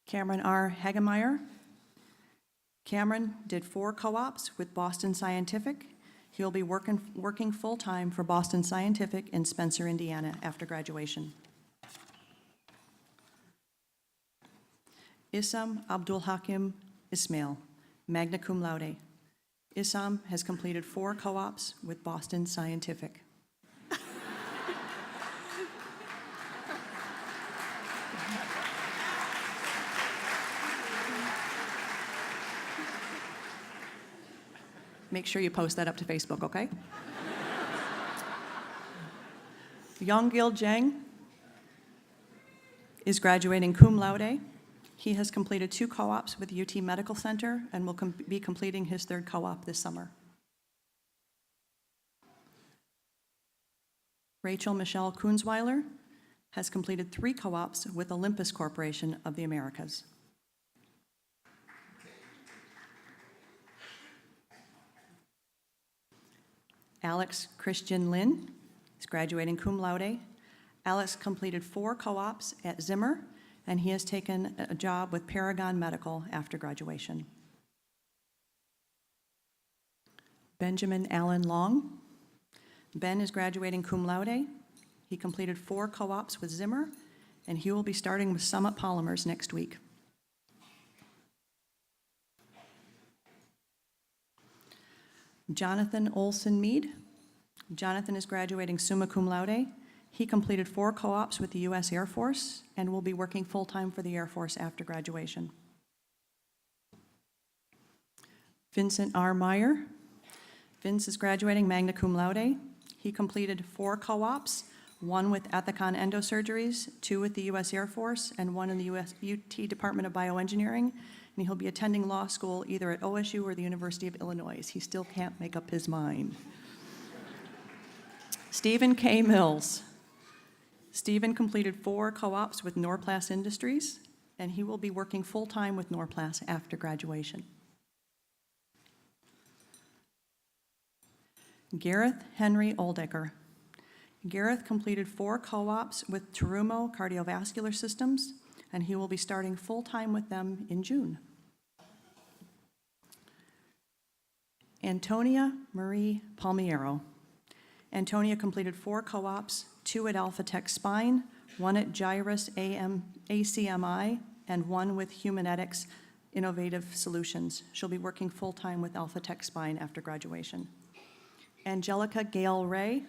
Cameron R. Hagemeyer. Cameron did 4 co-ops with Boston Scientific. He'll be working full-time for Boston Scientific in Spencer, Indiana after graduation. Issam Abdul Hakim Ismail, magna cum laude. Issam has completed 4 co-ops with Boston Scientific. Make sure you post that up to Facebook, okay? Yonggil Zhang is graduating cum laude. He has completed 2 co-ops with UT Medical Center and will be completing his 3rd co-op this summer. Rachel Michelle Kunzweiler has completed 3 co-ops with Olympus Corporation of the Americas. Alex Christian Lin is graduating cum laude. Alex completed 4 co-ops at Zimmer, and he has taken a job with Paragon Medical after graduation. Benjamin Allen Long. Ben is graduating cum laude. He completed 4 co-ops with Zimmer, and he will be starting with Summit Polymers next week. Jonathan Olson Mead. Jonathan is graduating summa cum laude. He completed 4 co-ops with the US Air Force and will be working full-time for the Air Force after graduation. Vincent R. Meyer. Vince is graduating magna cum laude. He completed 4 co-ops, 1 with Ethicon Endosurgeries, 2 with the US Air Force, and 1 in the UT Department of Bioengineering. And he'll be attending law school either at OSU or the University of Illinois. He still can't make up his mind. Stephen K. Mills. Stephen completed 4 co-ops with Norplast Industries, and he will be working full-time with Norplast after graduation. Gareth Henry Oldecker. Gareth completed 4 co-ops with Terumo Cardiovascular Systems, and he will be starting full-time with them in June. Antonia Marie Palmiero. Antonia completed 4 co-ops, 2 at Alpha Tech Spine, 1 at Gyrus ACMI, and 1 with Humanetics Innovative Solutions. She'll be working full-time with Alpha Tech Spine after graduation. Angelica Gale Ray.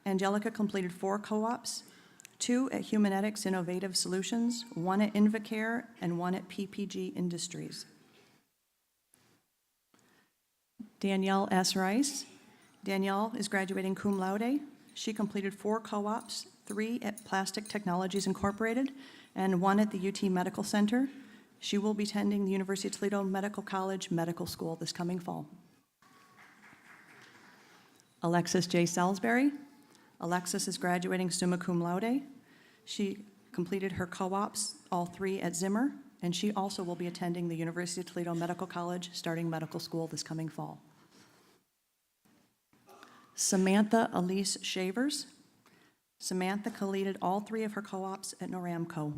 Angelica completed 4 co-ops, 2 at Humanetics Innovative Solutions, 1 at Invacare, and 1 at PPG Industries. Danielle S. Rice. Danielle is graduating cum laude. She completed 4 co-ops, 3 at Plastic Technologies Incorporated, and 1 at the UT Medical Center. She will be attending the University of Toledo Medical College Medical School this coming fall. Alexis J. Salisbury. Alexis is graduating summa cum laude. She completed her co-ops, all 3 at Zimmer, and she also will be attending the University of Toledo Medical College starting medical school this coming fall. Samantha Elise Shavers. Samantha completed all 3 of her co-ops at Noramco.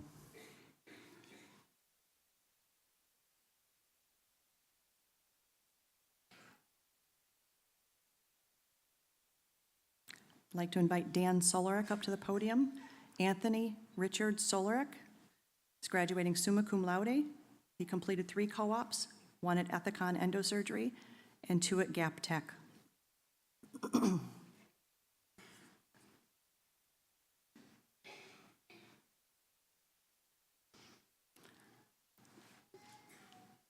I'd like to invite Dan Solarek up to the podium. Anthony Richard Solarek is graduating summa cum laude. He completed 3 co-ops, 1 at Ethicon Endosurgery and 2 at Gap Tech.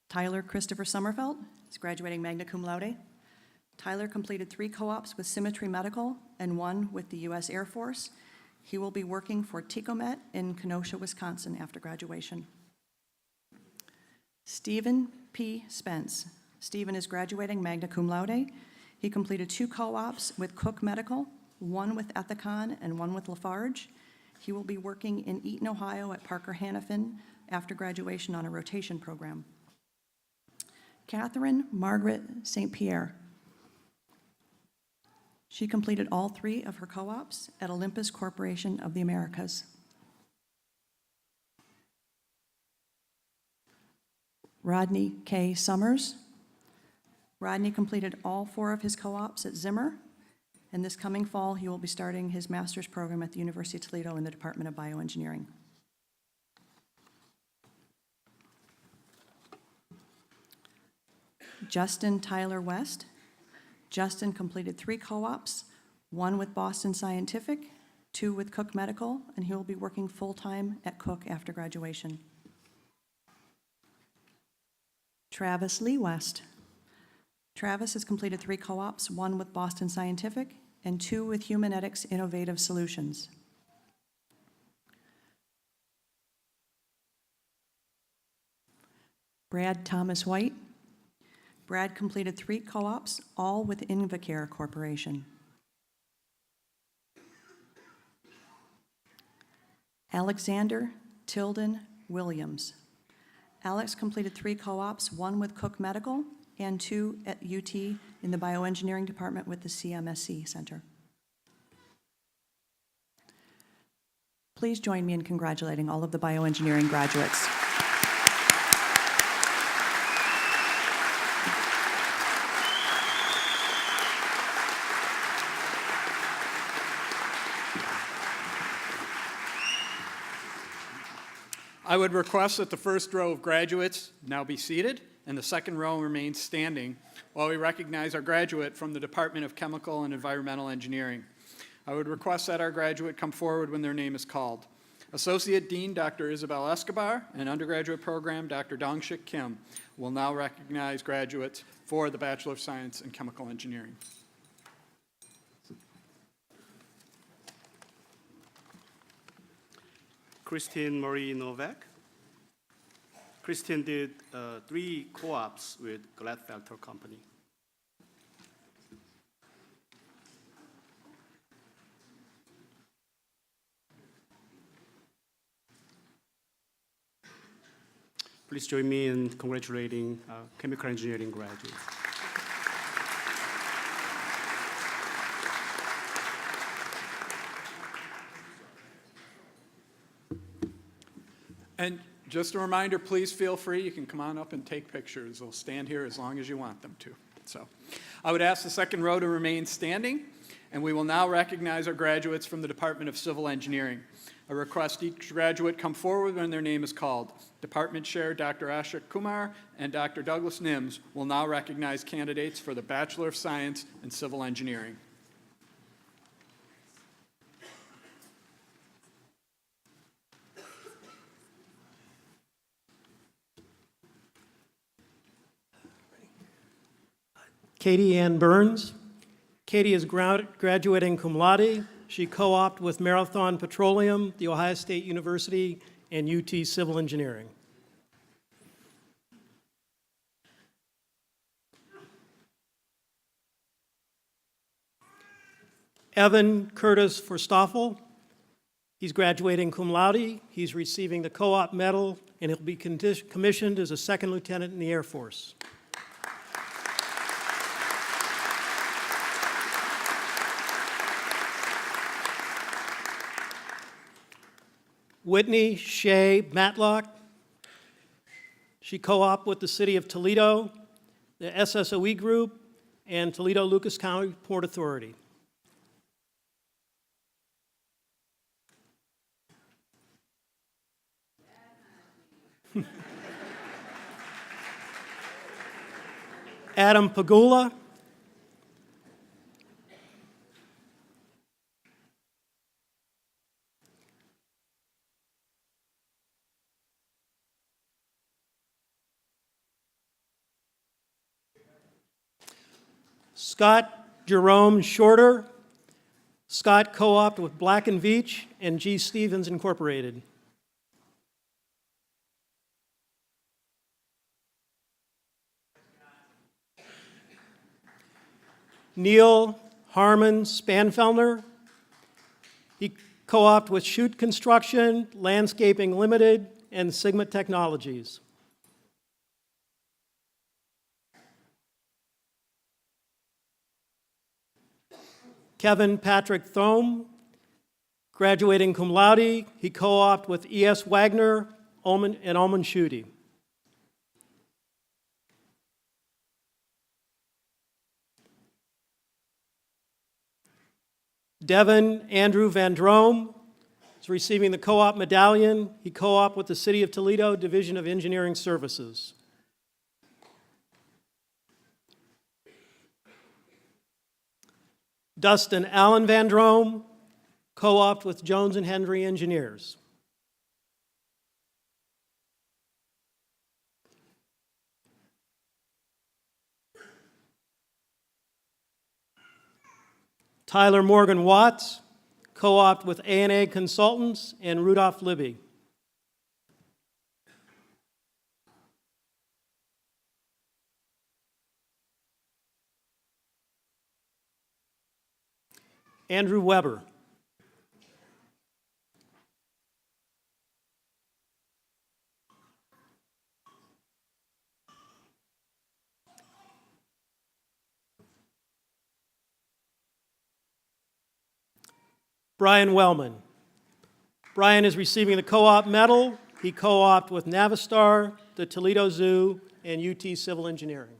Tyler Christopher Sommerfeld is graduating magna cum laude. Tyler completed 3 co-ops with Symmetry Medical and 1 with the U.S. Air Force. He will be working for Tecomet in Kenosha, Wisconsin after graduation. Stephen P. Spence. Stephen is graduating magna cum laude. He completed 2 co-ops with Cook Medical, 1 with Ethicon and 1 with Lafarge. He will be working in Eaton, Ohio at Parker Hannafin after graduation on a rotation program. Catherine Margaret St. Pierre. She completed all 3 of her co-ops at Olympus Corporation of the Americas. Rodney K. Summers. Rodney completed all 4 of his co-ops at Zimmer, and this coming fall he will be starting his master's program at the University of Toledo in the Department of Bioengineering. Justin Tyler West. Justin completed 3 co-ops, 1 with Boston Scientific, 2 with Cook Medical, and he will be working full-time at Cook after graduation. Travis Lee West. Travis has completed 3 co-ops, 1 with Boston Scientific and 2 with Humanetics Innovative Solutions. Brad Thomas White. Brad completed 3 co-ops, all with Invacare Corporation. Alexander Tilden Williams. Alex completed 3 co-ops, 1 with Cook Medical and 2 at UT in the Bioengineering Department with the CMSC Center. Please join me in congratulating all of the bioengineering graduates. I would request that the first row of graduates now be seated and the second row remain standing while we recognize our graduate from the Department of Chemical and Environmental Engineering. I would request that our graduate come forward when their name is called. Associate Dean Dr. Isabel Escobar and undergraduate program Dr. Dongshik Kim will now recognize graduates for the Bachelor of Science in Chemical Engineering. Christine Marie Novak. Christine did 3 co-ops with Gladfelter Company. Please join me in congratulating chemical engineering graduates. And just a reminder, please feel free. You can come on up and take pictures. They'll stand here as long as you want them to. So I would ask the second row to remain standing, and we will now recognize our graduates from the Department of Civil Engineering. I request each graduate come forward when their name is called. Department Chair Dr. Ashok Kumar and Dr. Douglas Nims will now recognize candidates for the Bachelor of Science in Civil Engineering. Katie Ann Burns. Katie is graduating cum laude. She co-opted with Marathon Petroleum, The Ohio State University, and UT Civil Engineering. Evan Curtis Forstoffel. He's graduating cum laude. He's receiving the co-op medal, and he'll be commissioned as a second lieutenant in the Air Force. Whitney Shea Matlock. She co-opted with the City of Toledo, the SSOE Group, and Toledo Lucas County Port Authority. Adam Pagula. Scott Jerome Shorter. Scott co-opted with Black & Veatch and G. Stevens Incorporated. Neil Harmon Spanfelner. He co-opted with Chute Construction, Landscaping Limited, and Sigma Technologies. Kevin Patrick Thome, graduating cum laude, he co-opted with E.S. Wagner and Ullman Schutte. Devin Andrew Van Drome is receiving the co-op medallion. He co-opted with the City of Toledo Division of Engineering Services. Dustin Allen Van Drome, co-opted with Jones and Hendry Engineers. Tyler Morgan Watts, co-opted with A&A Consultants and Rudolph Libby. Andrew Weber. Brian Wellman. Brian is receiving the co-op medal. He co-opted with Navistar, the Toledo Zoo, and UT Civil Engineering.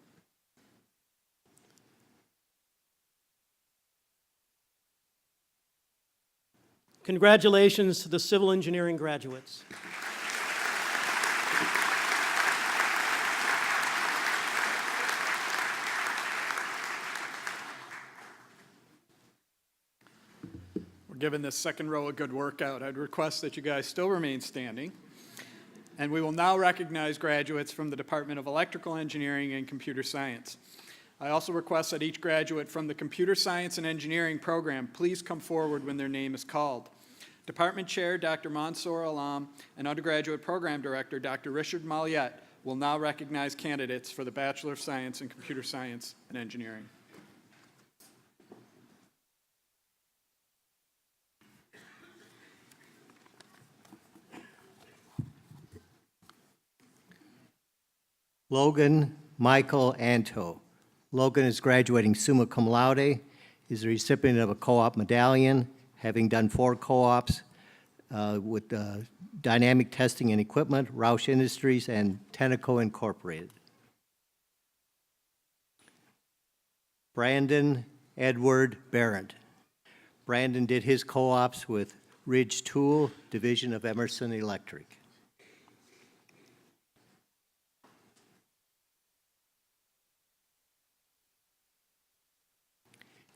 Congratulations to the civil engineering graduates. We're giving this second row a good workout. I'd request that you guys still remain standing. And we will now recognize graduates from the Department of Electrical Engineering and Computer Science. I also request that each graduate from the Computer Science and Engineering program please come forward when their name is called. Department Chair Dr. Mansour Alam and Undergraduate Program Director Dr. Richard Maliette will now recognize candidates for the Bachelor of Science in Computer Science and Engineering. Logan Michael Anto. Logan is graduating summa cum laude. He's the recipient of a co-op medallion, having done 4 co-ops with Dynamic Testing and Equipment, Roush Industries, and Tenneco Incorporated. Brandon Edward Barrett. Brandon did his co-ops with Ridge Tool, division of Emerson Electric.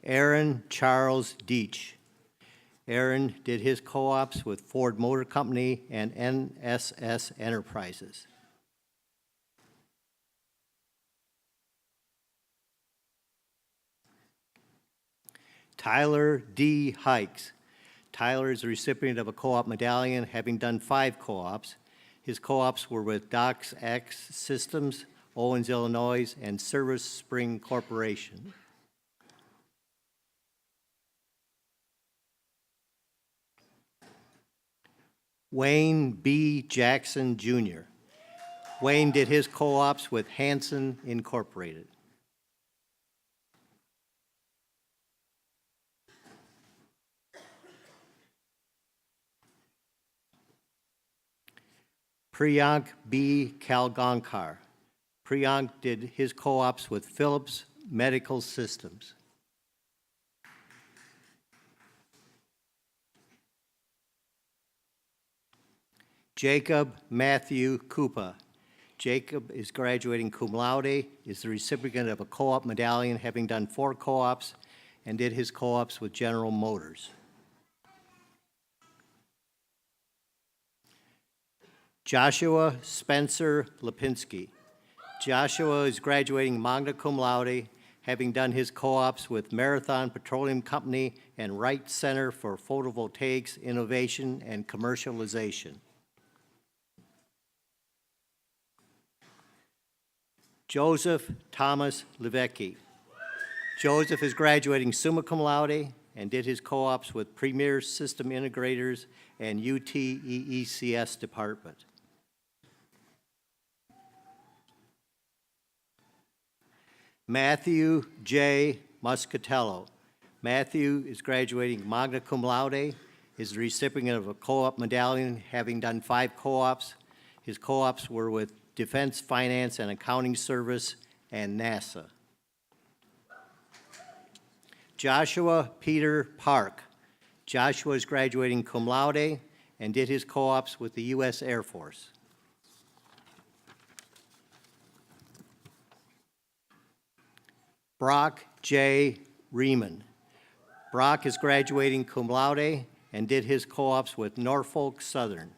Aaron Charles Deach. Aaron did his co-ops with Ford Motor Company and NSS Enterprises. Tyler D. Hikes. Tyler is the recipient of a co-op medallion, having done 5 co-ops. His co-ops were with Docs X Systems, Owens, Illinois, and Service Spring Corporation. Wayne B. Jackson, Jr. Wayne did his co-ops with Hanson Incorporated. Priyank B. Kalgankar. Priyank did his co-ops with Philips Medical Systems. Jacob Matthew Koopa. Jacob is graduating cum laude, is the recipient of a co-op medallion, having done 4 co-ops, and did his co-ops with General Motors. Joshua Spencer Lipinski. Joshua is graduating magna cum laude, having done his co-ops with Marathon Petroleum Company and Wright Center for Photovoltaics Innovation and Commercialization. Joseph Thomas Levecki. Joseph is graduating summa cum laude and did his co-ops with Premier System Integrators and UT EECS Department. Matthew J. Muscatello. Matthew is graduating magna cum laude, is the recipient of a co-op medallion, having done 5 co-ops. His co-ops were with Defense Finance and Accounting Service and NASA. Joshua Peter Park. Joshua is graduating cum laude and did his co-ops with the U.S. Air Force. Brock J. Riemann. Brock is graduating cum laude and did his co-ops with Norfolk Southern.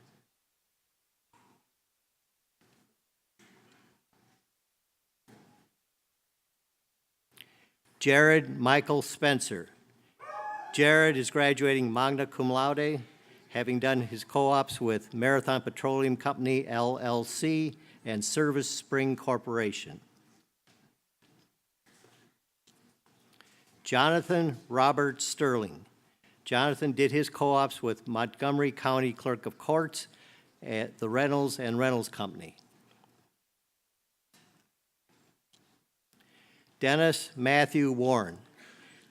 Jared Michael Spencer. Jared is graduating magna cum laude, having done his co-ops with Marathon Petroleum Company, LLC, and Service Spring Corporation. Jonathan Robert Sterling. Jonathan did his co-ops with Montgomery County Clerk of Courts at the Reynolds and Reynolds Company. Dennis Matthew Warren.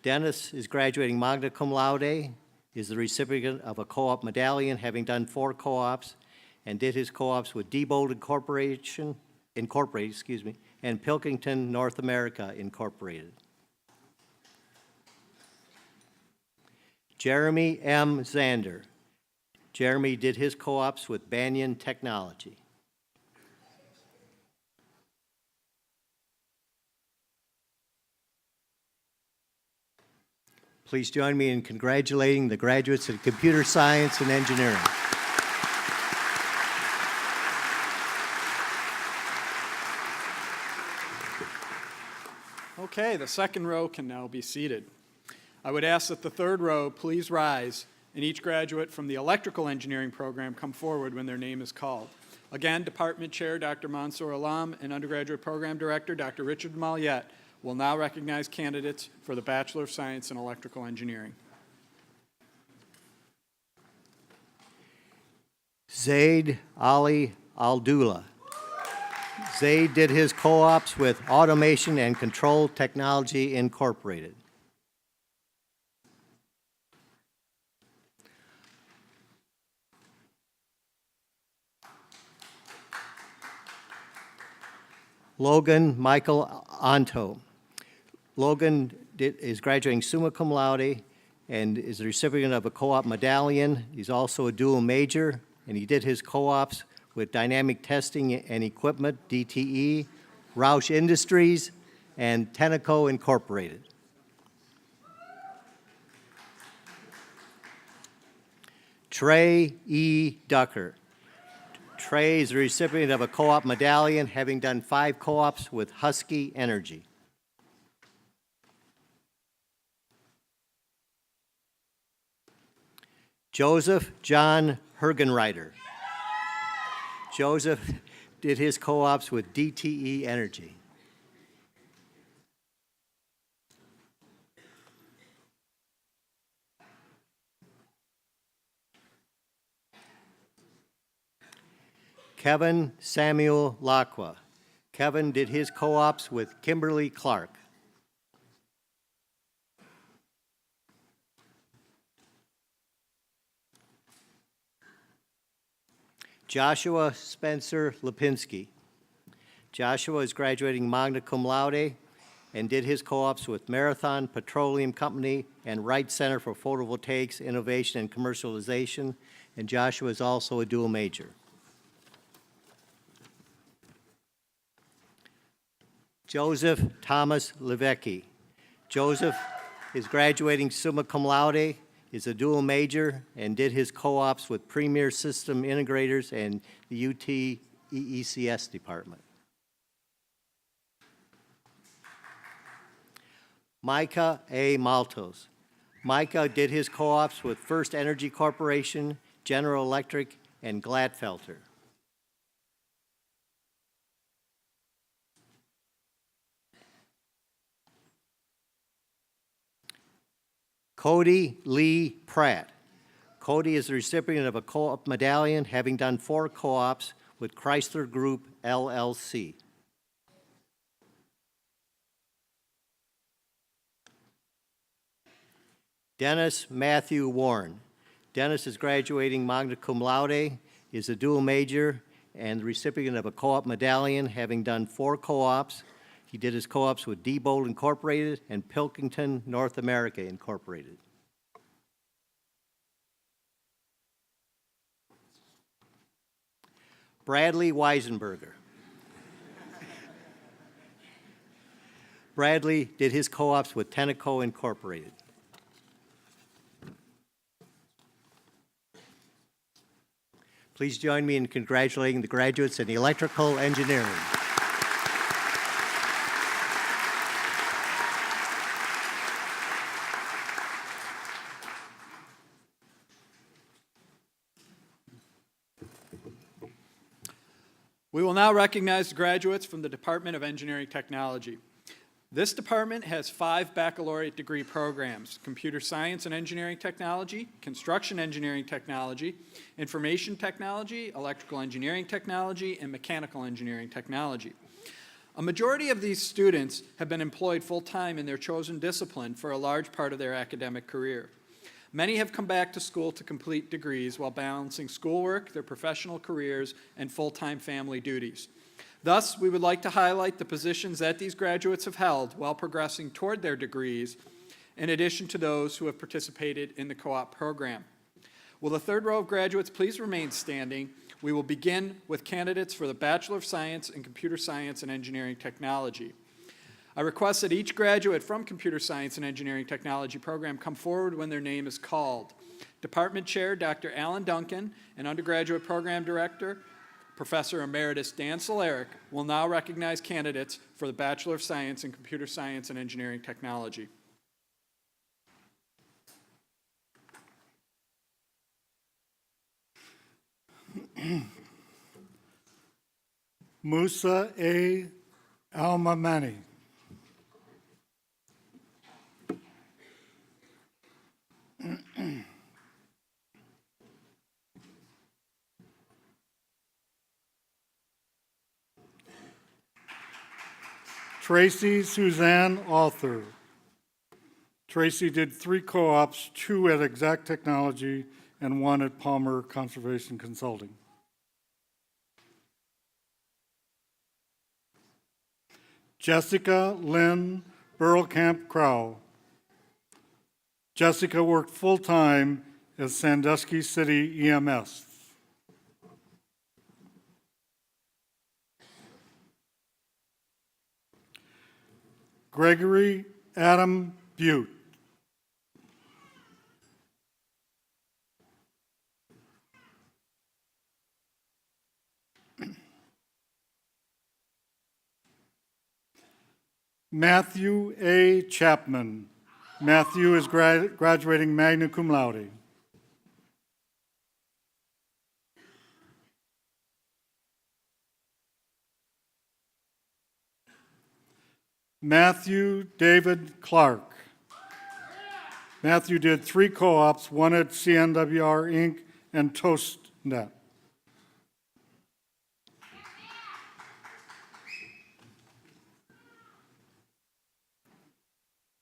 Dennis is graduating magna cum laude, is the recipient of a co-op medallion, having done 4 co-ops, and did his co-ops with Diebold Incorporated, and Pilkington North America Incorporated. Jeremy M. Zander. Jeremy did his co-ops with Banyan Technology. Please join me in congratulating the graduates of Computer Science and Engineering. Okay, the second row can now be seated. I would ask that the third row please rise, and each graduate from the electrical engineering program come forward when their name is called. Again, Department Chair Dr. Mansour Alam and Undergraduate Program Director Dr. Richard Maliette will now recognize candidates for the Bachelor of Science in Electrical Engineering. Zaid Ali Aldula. Zaid did his co-ops with Automation and Control Technology Incorporated. Logan Michael Anto. Logan is graduating summa cum laude and is the recipient of a co-op medallion. He's also a dual major, and he did his co-ops with Dynamic Testing and Equipment, DTE, Roush Industries, and Tenneco Incorporated. Trey E. Ducker. Trey is the recipient of a co-op medallion, having done 5 co-ops with Husky Energy. Joseph John Hergenreiter. Joseph did his co-ops with DTE Energy. Kevin Samuel Lacqua. Kevin did his co-ops with Kimberly Clark. Joshua Spencer Lipinski. Joshua is graduating magna cum laude and did his co-ops with Marathon Petroleum Company and Wright Center for Photovoltaics Innovation and Commercialization, and Joshua is also a dual major. Joseph Thomas Levecki. Joseph is graduating summa cum laude, is a dual major, and did his co-ops with Premier System Integrators and the UT EECS department. Micah A. Maltos. Micah did his co-ops with First Energy Corporation, General Electric, and Gladfelter. Cody Lee Pratt. Cody is the recipient of a co-op medallion, having done 4 co-ops with Chrysler Group, LLC. Dennis Matthew Warren. Dennis is graduating magna cum laude, is a dual major, and the recipient of a co-op medallion, having done 4 co-ops. He did his co-ops with Diebold Incorporated and Pilkington North America Incorporated. Bradley Weisenberger. Bradley did his co-ops with Tenneco Incorporated. Please join me in congratulating the graduates in electrical engineering. We will now recognize the graduates from the Department of Engineering Technology. This department has 5 baccalaureate degree programs: Computer Science and Engineering Technology, Construction Engineering Technology, Information Technology, Electrical Engineering Technology, and Mechanical Engineering Technology. A majority of these students have been employed full-time in their chosen discipline for a large part of their academic career. Many have come back to school to complete degrees while balancing schoolwork, their professional careers, and full-time family duties. Thus, we would like to highlight the positions that these graduates have held while progressing toward their degrees, in addition to those who have participated in the co-op program. Will the third row of graduates please remain standing? We will begin with candidates for the Bachelor of Science in Computer Science and Engineering Technology. I request that each graduate from Computer Science and Engineering Technology program come forward when their name is called. Department Chair Dr. Alan Duncan and Undergraduate Program Director Professor Emeritus Dan Solaric will now recognize candidates for the Bachelor of Science in Computer Science and Engineering Technology. Musa A. Almamani. Tracy Suzanne Author. Tracy did 3 co-ops, 2 at Exact Technology and 1 at Palmer Conservation Consulting. Jessica Lynn Burlkamp Crow. Jessica worked full-time at Sandusky City EMS. Gregory Adam Butte. Matthew A. Chapman. Matthew is graduating magna cum laude. Matthew David Clark. Matthew did 3 co-ops, 1 at CNWR Inc. and ToastNet.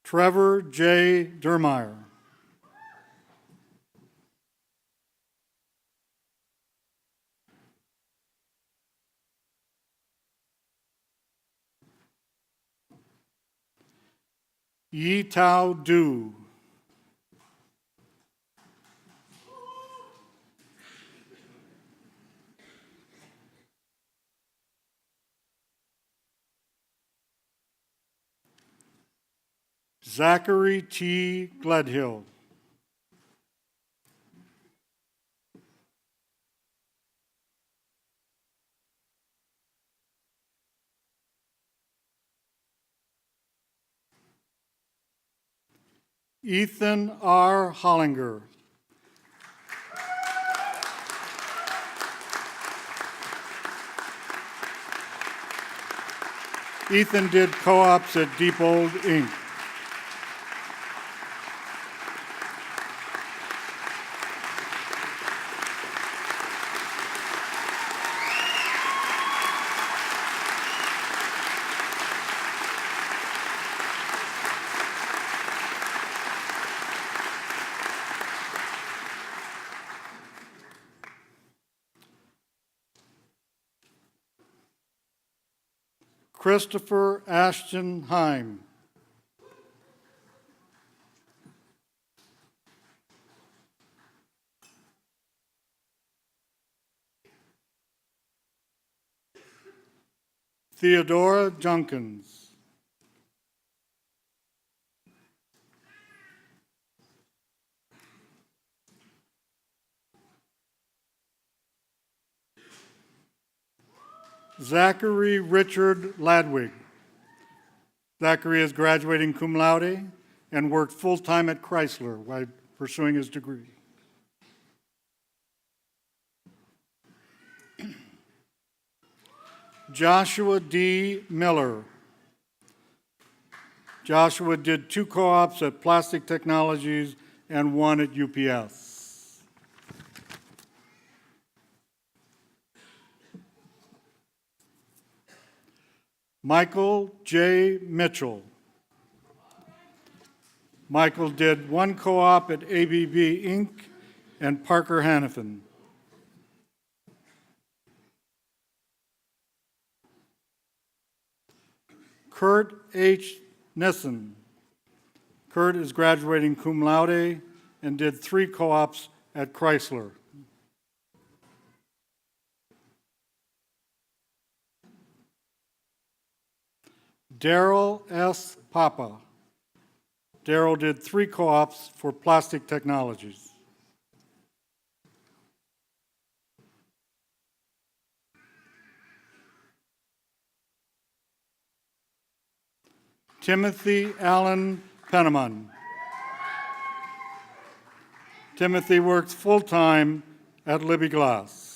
Trevor J. Dermeyer. Yi Tao Du. Zachary T. Gledhill. Ethan R. Hollinger. Ethan did co-ops at Deep Old Inc. Christopher Ashton Heim. Theodora Junkins. Zachary Richard Ladwig. Zachary is graduating cum laude and worked full-time at Chrysler while pursuing his degree. Joshua D. Miller. Joshua did 2 co-ops at Plastic Technologies and 1 at UPS. Michael J. Mitchell. Michael did 1 co-op at ABB Inc. and Parker Hannafin. Kurt H. Nissen. Kurt is graduating cum laude and did 3 co-ops at Chrysler. Daryl S. Papa. Daryl did 3 co-ops for Plastic Technologies. Timothy Allen Penniman. Timothy works full-time at Libby Glass.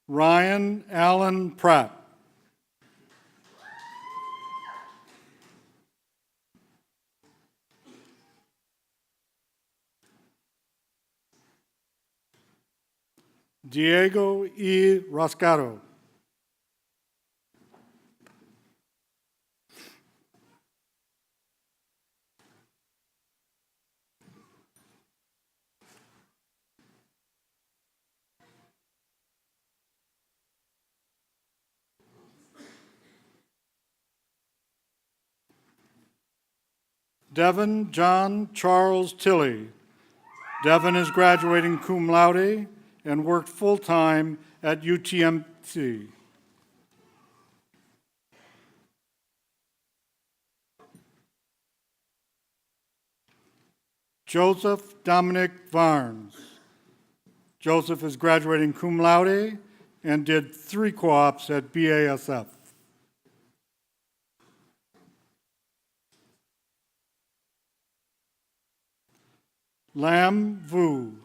Ryan Allen Pratt. Diego E. Roscato. Devin John Charles Tilley. Devin is graduating cum laude and worked full-time at UTMC. Joseph Dominic Varnes. Joseph is graduating cum laude and did 3 co-ops at BASF. Lam Vu.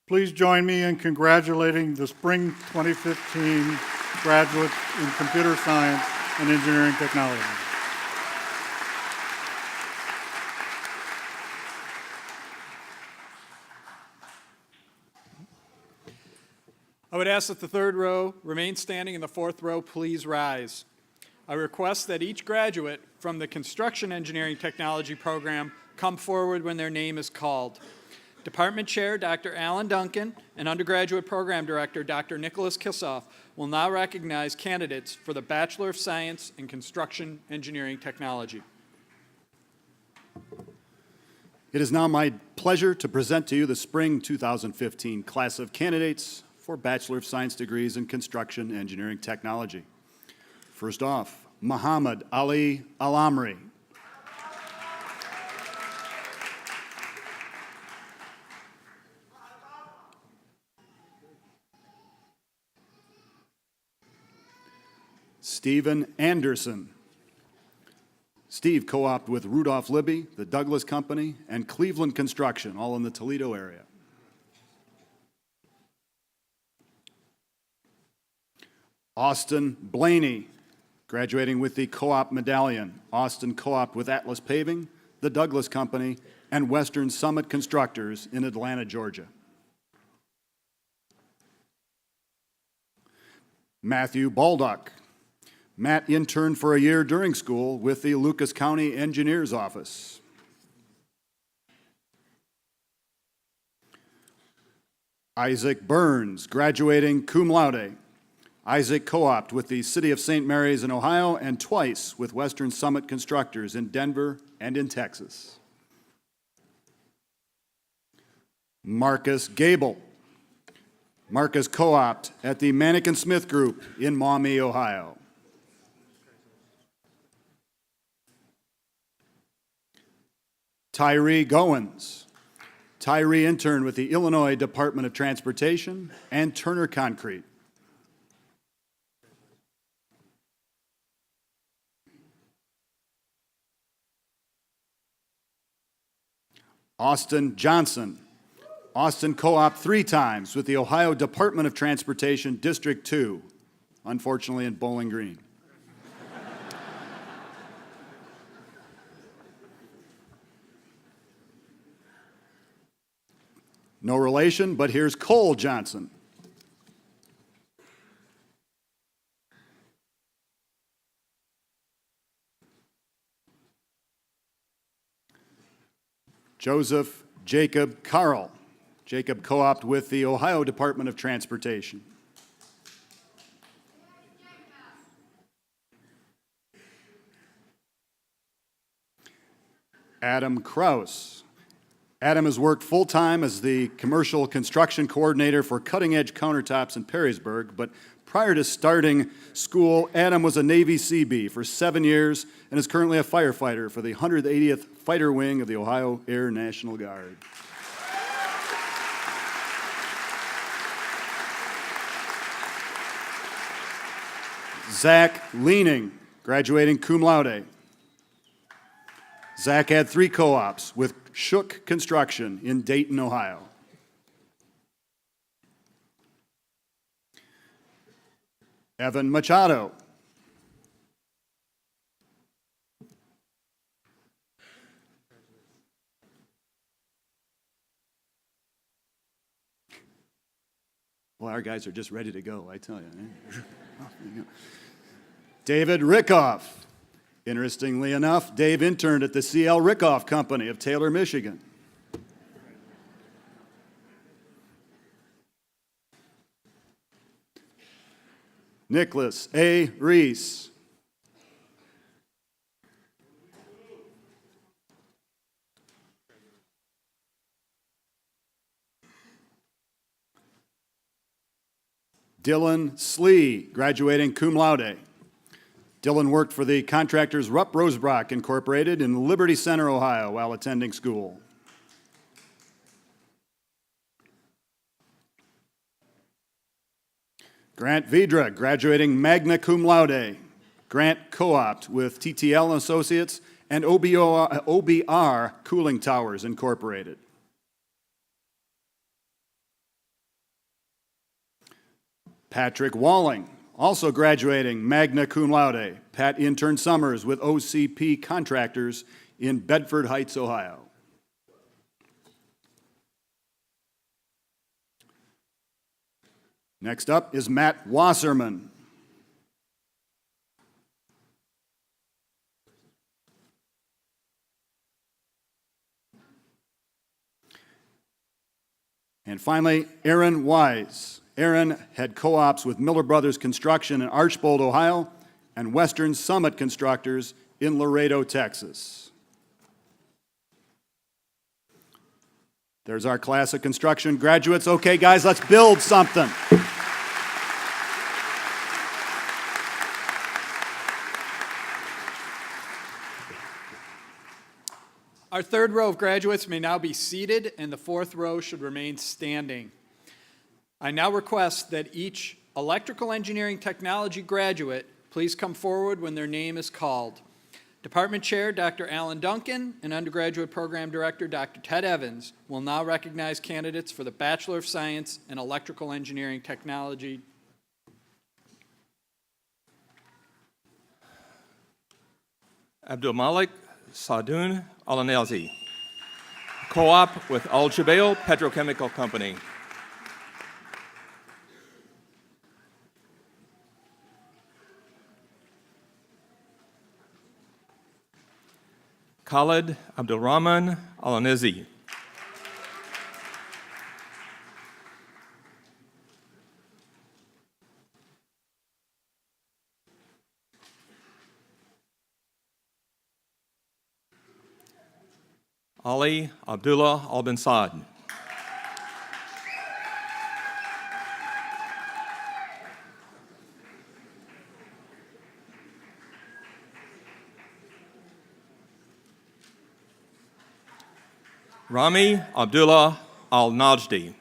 Please join me in congratulating the Spring 2015 graduates in Computer Science and Engineering Technology. I would ask that the 3rd row remain standing and the 4th row please rise. I request that each graduate from the Construction Engineering Technology program come forward when their name is called. Department Chair Dr. Alan Duncan and Undergraduate Program Director Dr. Nicholas Kissoff will now recognize candidates for the Bachelor of Science in Construction Engineering Technology. It is now my pleasure to present to you the Spring 2015 class of candidates for Bachelor of Science degrees in Construction Engineering Technology. First off, Muhammad Ali Al-Amri. Stephen Anderson. Steve co-opted with Rudolph Libby, the Douglas Company, and Cleveland Construction, all in the Toledo area. Austin Blaney, graduating with the co-op medallion. Austin co-opted with Atlas Paving, the Douglas Company, and Western Summit Constructors in Atlanta, Georgia. Matthew Baldock. Matt interned for a year during school with the Lucas County Engineers Office. Isaac Burns, graduating cum laude. Isaac co-opted with the City of St. Mary's in Ohio and twice with Western Summit Constructors in Denver and in Texas. Marcus Gable. Marcus co-opted at the Manikin Smith Group in Maumee, Ohio. Tyree Goins. Tyree interned with the Illinois Department of Transportation and Turner Concrete. Austin Johnson. Austin co-opted 3 times with the Ohio Department of Transportation District 2, unfortunately in Bowling Green. No relation, but here's Cole Johnson. Joseph Jacob Carl. Jacob co-opted with the Ohio Department of Transportation. Adam Kraus. Adam has worked full-time as the commercial construction coordinator for Cutting Edge Countertops in Perrysburg, but prior to starting school, Adam was a Navy Seabee for 7 years and is currently a firefighter for the 180th Fighter Wing of the Ohio Air National Guard. Zach Leaning, graduating cum laude. Zach had 3 co-ops with Shook Construction in Dayton, Ohio. Evan Machado. Well, our guys are just ready to go, I tell you. David Rickoff. Interestingly enough, Dave interned at the C.L. Rickoff Company of Taylor, Michigan. Nicholas A. Reese. Dylan Slee, graduating cum laude. Dylan worked for the contractors Rupp Rosebrock Incorporated in Liberty Center, Ohio, while attending school. Grant Vidra, graduating magna cum laude. Grant co-opted with TTL Associates and OBR Cooling Towers Incorporated. Patrick Walling, also graduating magna cum laude. Pat interned summers with OCP Contractors in Bedford Heights, Ohio. Next up is Matt Wasserman. And finally, Aaron Wise. Aaron had co-ops with Miller Brothers Construction in Archbold, Ohio, and Western Summit Constructors in Laredo, Texas. There's our class of construction graduates. Okay, guys, let's build something. Our third row of graduates may now be seated, and the fourth row should remain standing. I now request that each electrical engineering technology graduate please come forward when their name is called. Department Chair Dr. Alan Duncan and Undergraduate Program Director Dr. Ted Evans will now recognize candidates for the Bachelor of Science in Electrical Engineering Technology. Abdul Malik Sadoun Al-Anelzi, co-op with Al Jubail Petrochemical Company. Khalid Abdulrahman Al-Anizi, Ali Abdullah Al-Bin Saad, Rami Abdullah Al-Najdi,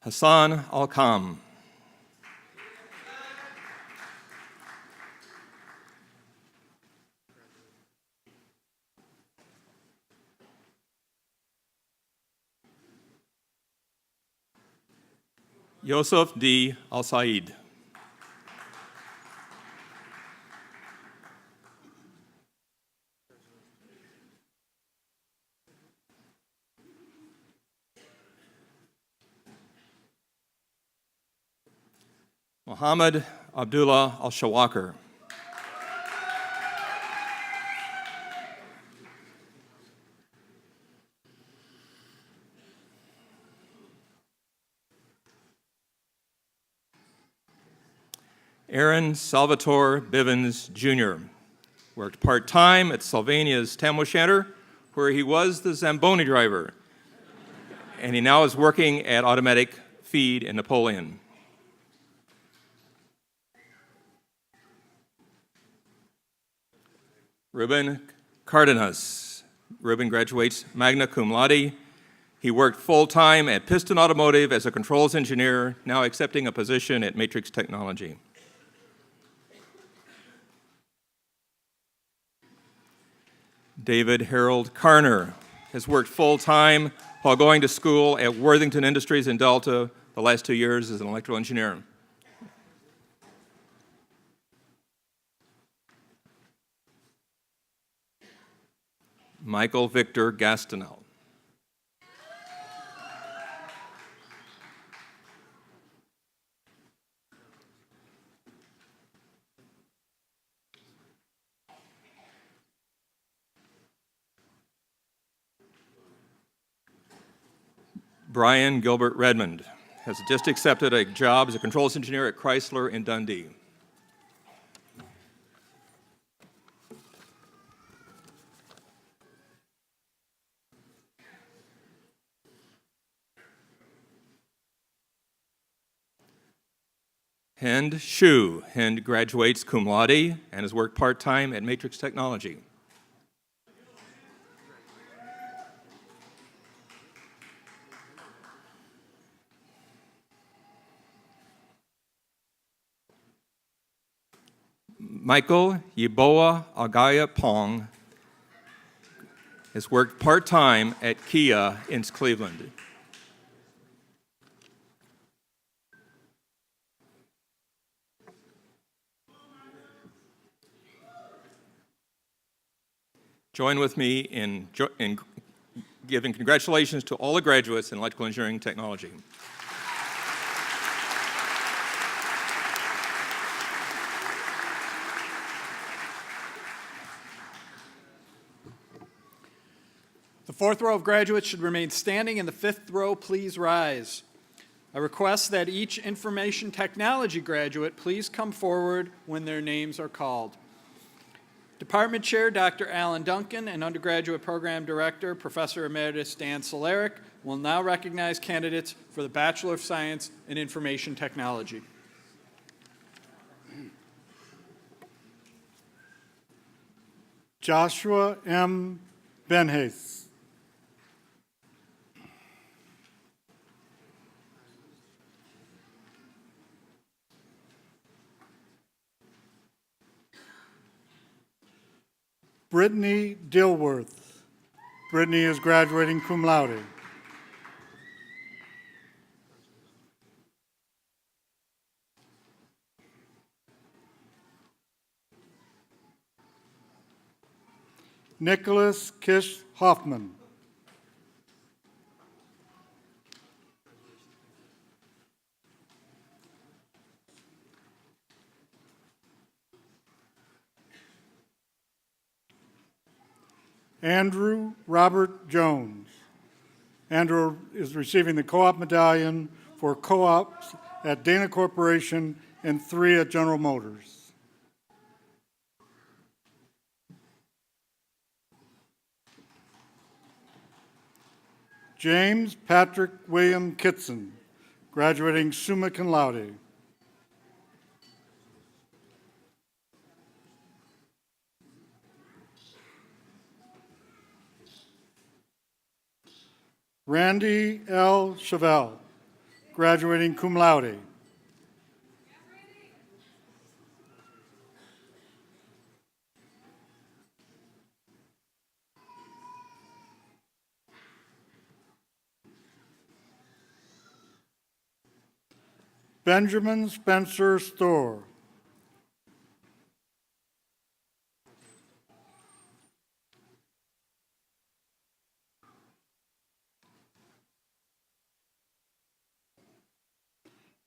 Hassan Al-Kam, Yosef D. Al-Said, Muhammad Abdullah Al-Shawakar, Aaron Salvatore Bivens, Jr. Worked part-time at Sylvania's Tam O'Shanter, where he was the Zamboni driver, and he now is working at Automatic Feed in Napoleon. Ruben Cardenas. Ruben graduates magna cum laude. He worked full-time at Piston Automotive as a controls engineer, now accepting a position at Matrix Technology. David Harold Carner has worked full-time while going to school at Worthington Industries in Delta the last 2 years as an electrical engineer. Michael Victor Gastineau. Brian Gilbert Redmond has just accepted a job as a controls engineer at Chrysler in Dundee. Hend Shu. Hend graduates cum laude and has worked part-time at Matrix Technology. Michael Yeboah Agaya Pong has worked part-time at Kia in Cleveland. Join with me in giving congratulations to all the graduates in electrical engineering technology. The fourth row of graduates should remain standing, and the fifth row, please rise. I request that each information technology graduate please come forward when their names are called. Department Chair Dr. Alan Duncan and Undergraduate Program Director Professor Emeritus Dan Solaric will now recognize candidates for the Bachelor of Science in Information Technology. Joshua M. Benhace. Brittany Dilworth. Brittany is graduating cum laude. Nicholas Kish Hoffman. Andrew Robert Jones. Andrew is receiving the co-op medallion for co-ops at Dana Corporation and 3 at General Motors. James Patrick William Kitson, graduating summa cum laude. Randy L. Chevelle, graduating cum laude. Benjamin Spencer Storr.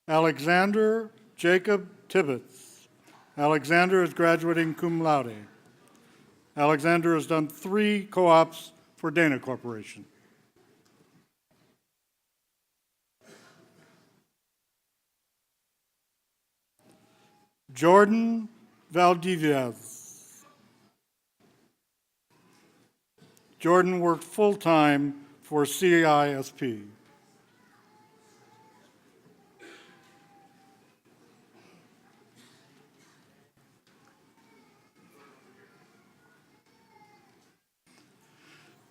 Alexander Jacob Tibbetts. Alexander is graduating cum laude. Alexander has done 3 co-ops for Dana Corporation. Jordan Valdivez. Jordan worked full-time for CISP.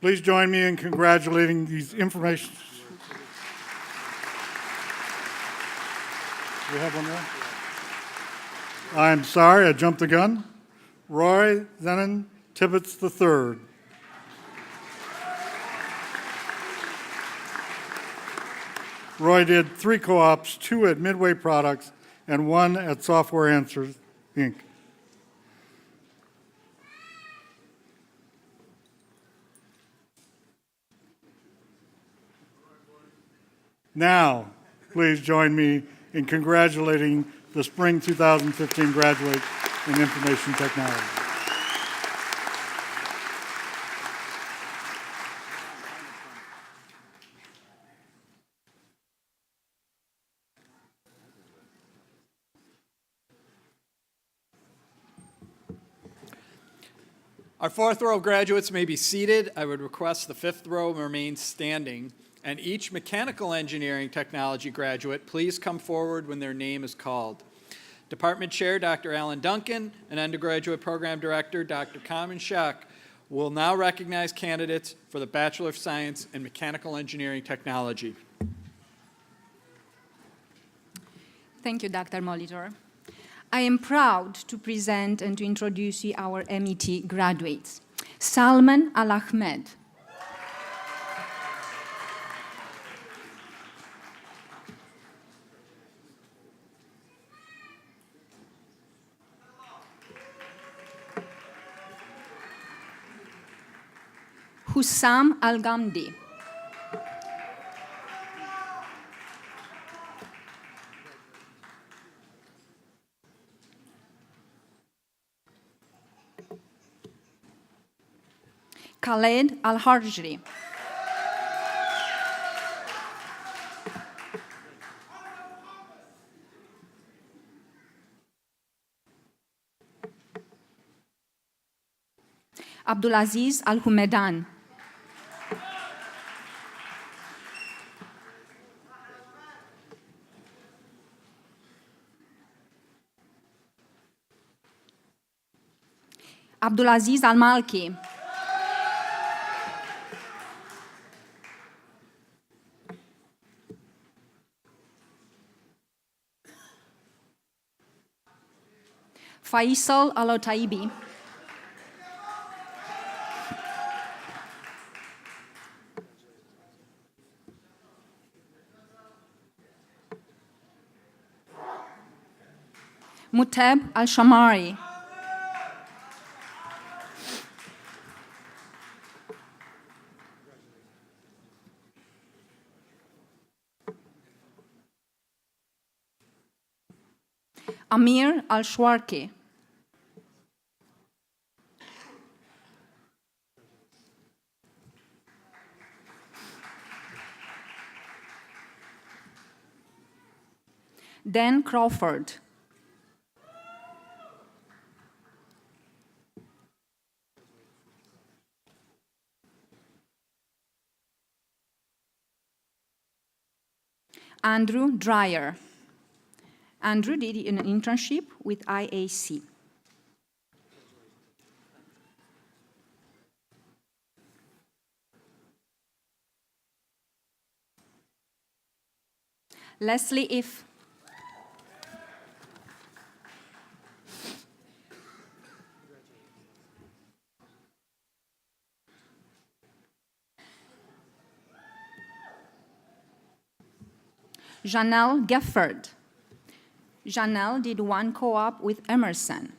Please join me in congratulating these information. Do we have one there? I'm sorry, I jumped the gun. Roy Zenon Tibbetts III. Roy did 3 co-ops, 2 at Midway Products and 1 at Software Answers, Inc. Now, please join me in congratulating the Spring 2015 graduates in Information Technology. Our fourth row of graduates may be seated. I would request the fifth row remain standing. And each mechanical engineering technology graduate, please come forward when their name is called. Department Chair Dr. Alan Duncan and Undergraduate Program Director Dr. Carmen Schack will now recognize candidates for the Bachelor of Science in Mechanical Engineering Technology. Thank you, Dr. Molitor. I am proud to present and to introduce you our MET graduates. Salman Al-Ahmed. Hussam Al-Ghamdi. Khaled Al-Harjri. Abdulaziz Al-Humedan. Abdulaziz Al-Malki. Faisal Al-Otaibi. Muteb Al-Shamari. Amir Al-Shwarki. Dan Crawford. Andrew Dreyer. Andrew did an internship with IAC. Leslie If. Janelle Gefford. Janelle did one co-op with Emerson.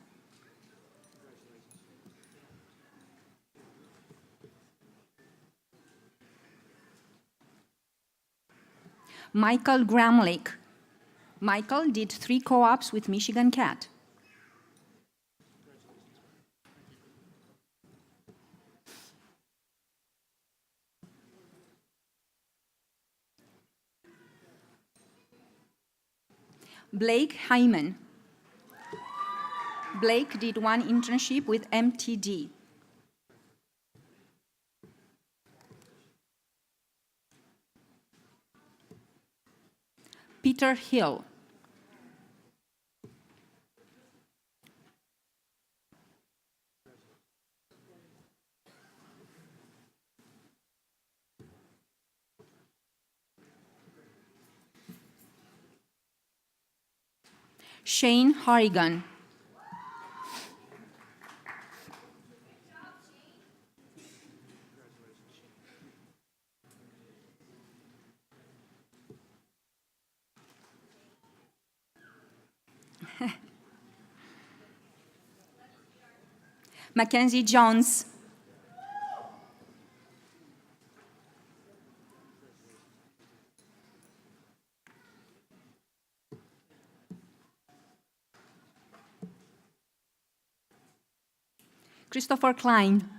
Michael Gramlich. Michael did 3 co-ops with Michigan Cat. Blake Hyman. Blake did one internship with MTD. Peter Hill. Shane Harrigan. Mackenzie Jones. Christopher Klein.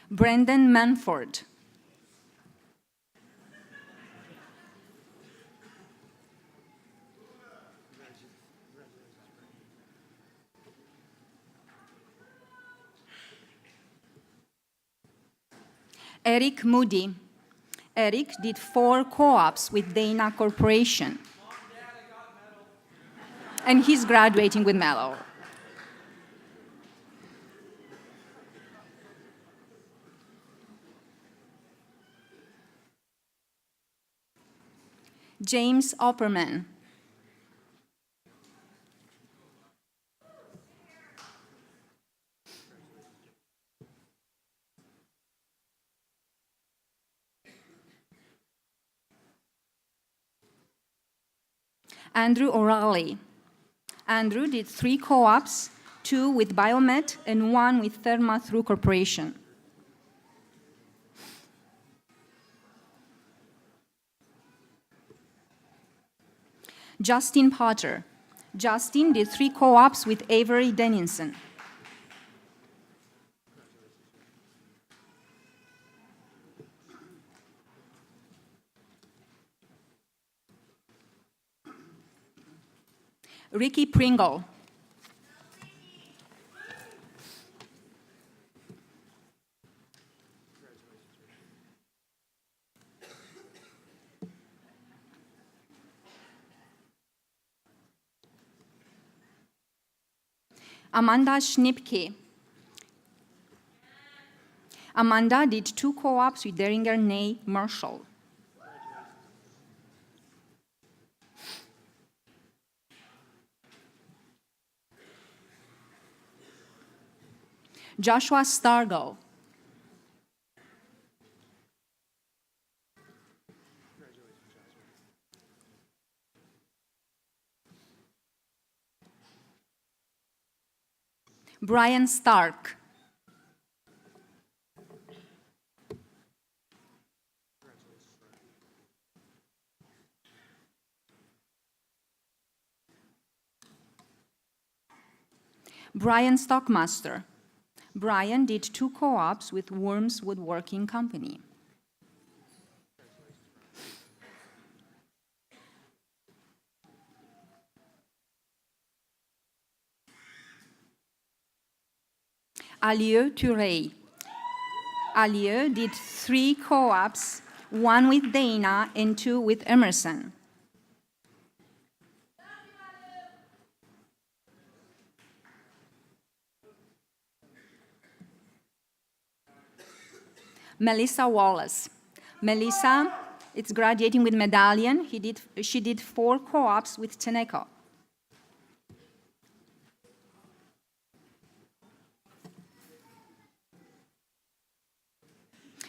Brendan Manford. Eric Moody. Eric did 4 co-ops with Dana Corporation. And he's graduating with Mello. James Opperman. Andrew O'Reilly. Andrew did 3 co-ops, 2 with Biomet and 1 with Therma Through Corporation. Justin Potter. Justin did 3 co-ops with Avery Dennison. Ricky Pringle. Amanda Schnipke. Amanda did 2 co-ops with Deringer Ney Marshall. Joshua Stargo. Brian Stark. Brian Stockmaster. Brian did 2 co-ops with Worms Woodworking Company. Alieu Turey. Alieu did 3 co-ops, 1 with Dana and 2 with Emerson. Melissa Wallace. Melissa is graduating with medallion. She did 4 co-ops with Teneco.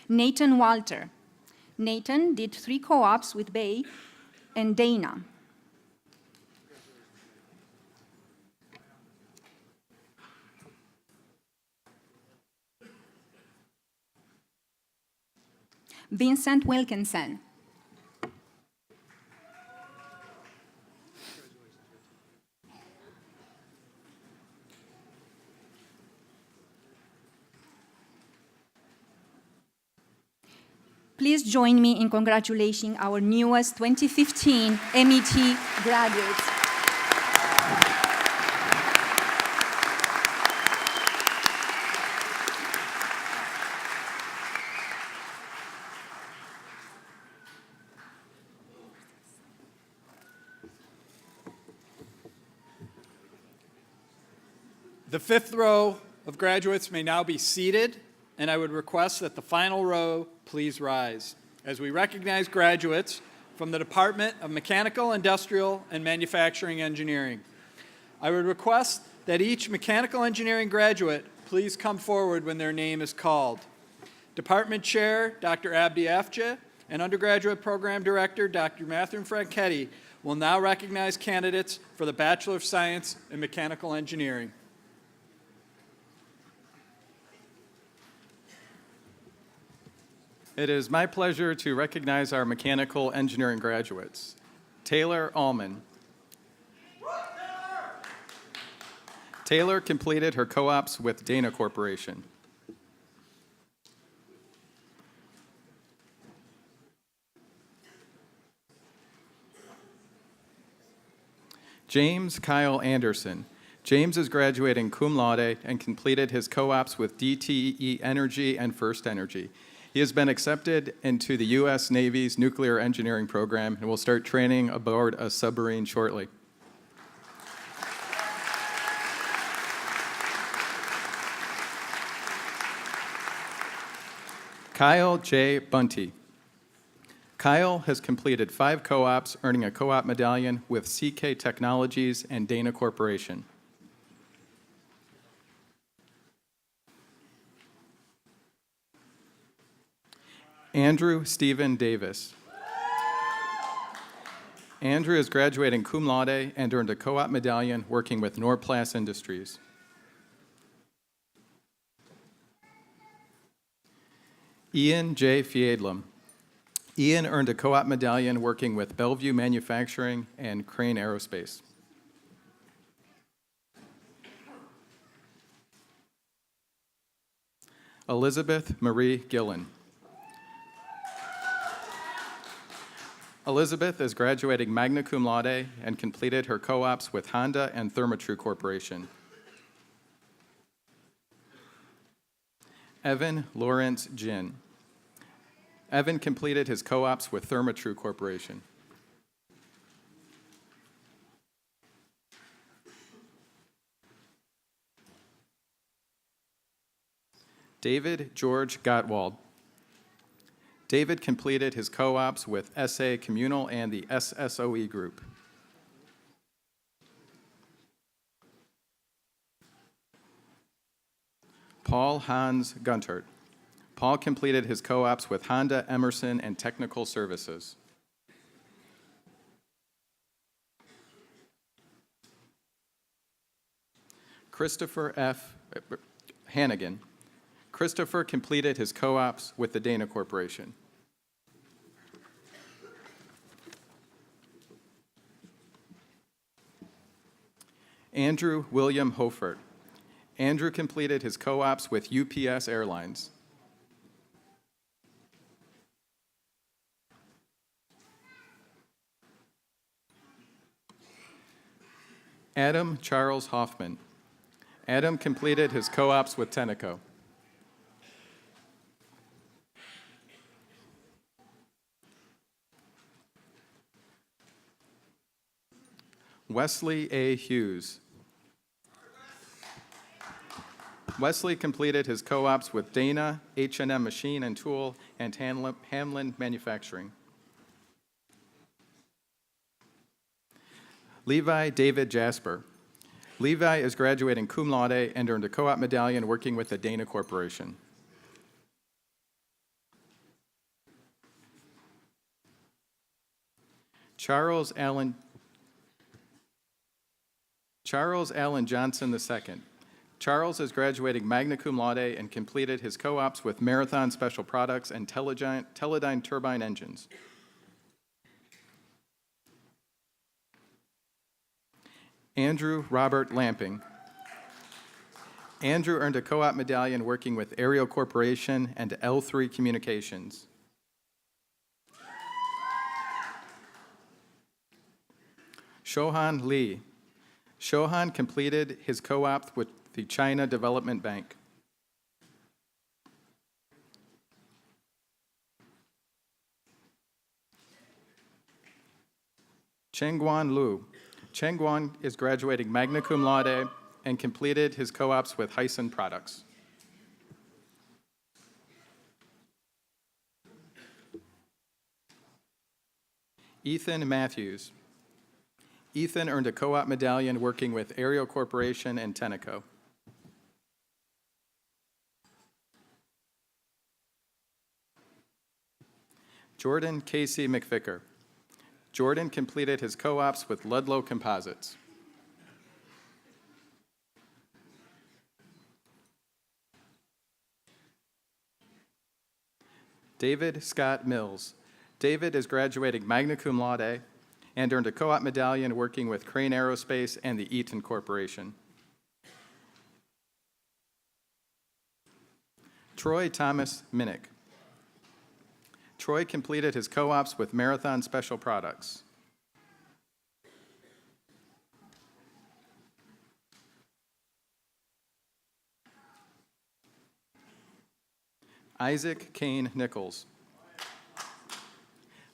Nathan Walter. Nathan did 3 co-ops with Bay and Dana. Vincent Wilkinson. Please join me in congratulating our newest 2015 MET graduates. The 5th row of graduates may now be seated, and I would request that the final row please rise as we recognize graduates from the Department of Mechanical, Industrial, and Manufacturing Engineering. I would request that each mechanical engineering graduate please come forward when their name is called. Department Chair, Dr. Abdi Afje, and Undergraduate Program Director, Dr. Matthew Franchetti, will now recognize candidates for the Bachelor of Science in Mechanical Engineering. It is my pleasure to recognize our mechanical engineering graduates. Taylor Allman. Taylor completed her co-ops with Dana Corporation. James Kyle Anderson. James is graduating cum laude and completed his co-ops with DTE Energy and First Energy. He has been accepted into the U.S. Navy's nuclear engineering program and will start training aboard a submarine shortly. Kyle J. Bunty. Kyle has completed 5 co-ops, earning a co-op medallion with CK Technologies and Dana Corporation. Andrew Stephen Davis. Andrew is graduating cum laude and earned a co-op medallion working with Norplast Industries. Ian J. Fiedlum. Ian earned a co-op medallion working with Bellevue Manufacturing and Crane Aerospace. Elizabeth Marie Gillen. Elizabeth is graduating magna cum laude and completed her co-ops with Honda and Therma-Tru Corporation. Evan Lawrence Jin. Evan completed his co-ops with Therma-Tru Corporation. David George Gottwald. David completed his co-ops with SA Communal and the SSOE Group. Paul Hans Guntert. Paul completed his co-ops with Honda, Emerson, and Technical Services. Christopher F. Hannigan. Christopher completed his co-ops with the Dana Corporation. Andrew William Hofert. Andrew completed his co-ops with UPS Airlines. Adam Charles Hoffman. Adam completed his co-ops with Tenneco. Wesley A. Hughes. Wesley completed his co-ops with Dana, H&M Machine and Tool, and Hamlin Manufacturing. Levi David Jasper. Levi is graduating cum laude and earned a co-op medallion working with the Dana Corporation. Charles Allen Johnson II. Charles is graduating magna cum laude and completed his co-ops with Marathon Special Products and Teledyne Turbine Engines. Andrew Robert Lamping. Andrew earned a co-op medallion working with Aerial Corporation and L3 Communications. Shohan Lee. Shohan completed his co-op with the China Development Bank. Chengguan Lu. Chengguan is graduating magna cum laude and completed his co-ops with Hyson Products. Ethan Matthews. Ethan earned a co-op medallion working with Aerial Corporation and Tenneco. Jordan Casey McVicker. Jordan completed his co-ops with Ludlow Composites. David Scott Mills. David is graduating magna cum laude and earned a co-op medallion working with Crane Aerospace and the Eaton Corporation. Troy Thomas Minnick. Troy completed his co-ops with Marathon Special Products. Isaac Kane Nichols.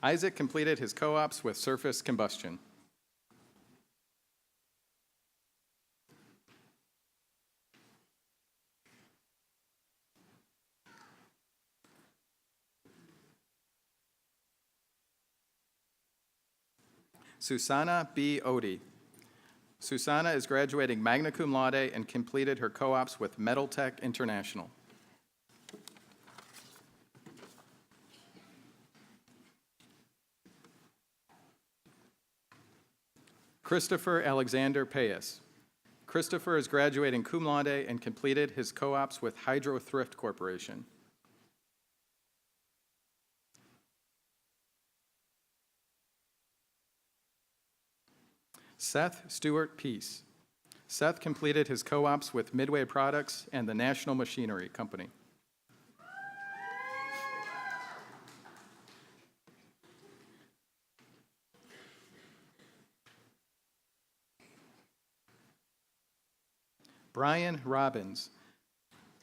Isaac completed his co-ops with Surface Combustion. Susanna B. Odie. Susanna is graduating magna cum laude and completed her co-ops with Metal Tech International. Christopher Alexander Payas. Christopher is graduating cum laude and completed his co-ops with Hydro Thrift Corporation. Seth Stewart Peace. Seth completed his co-ops with Midway Products and the National Machinery Company. Brian Robbins.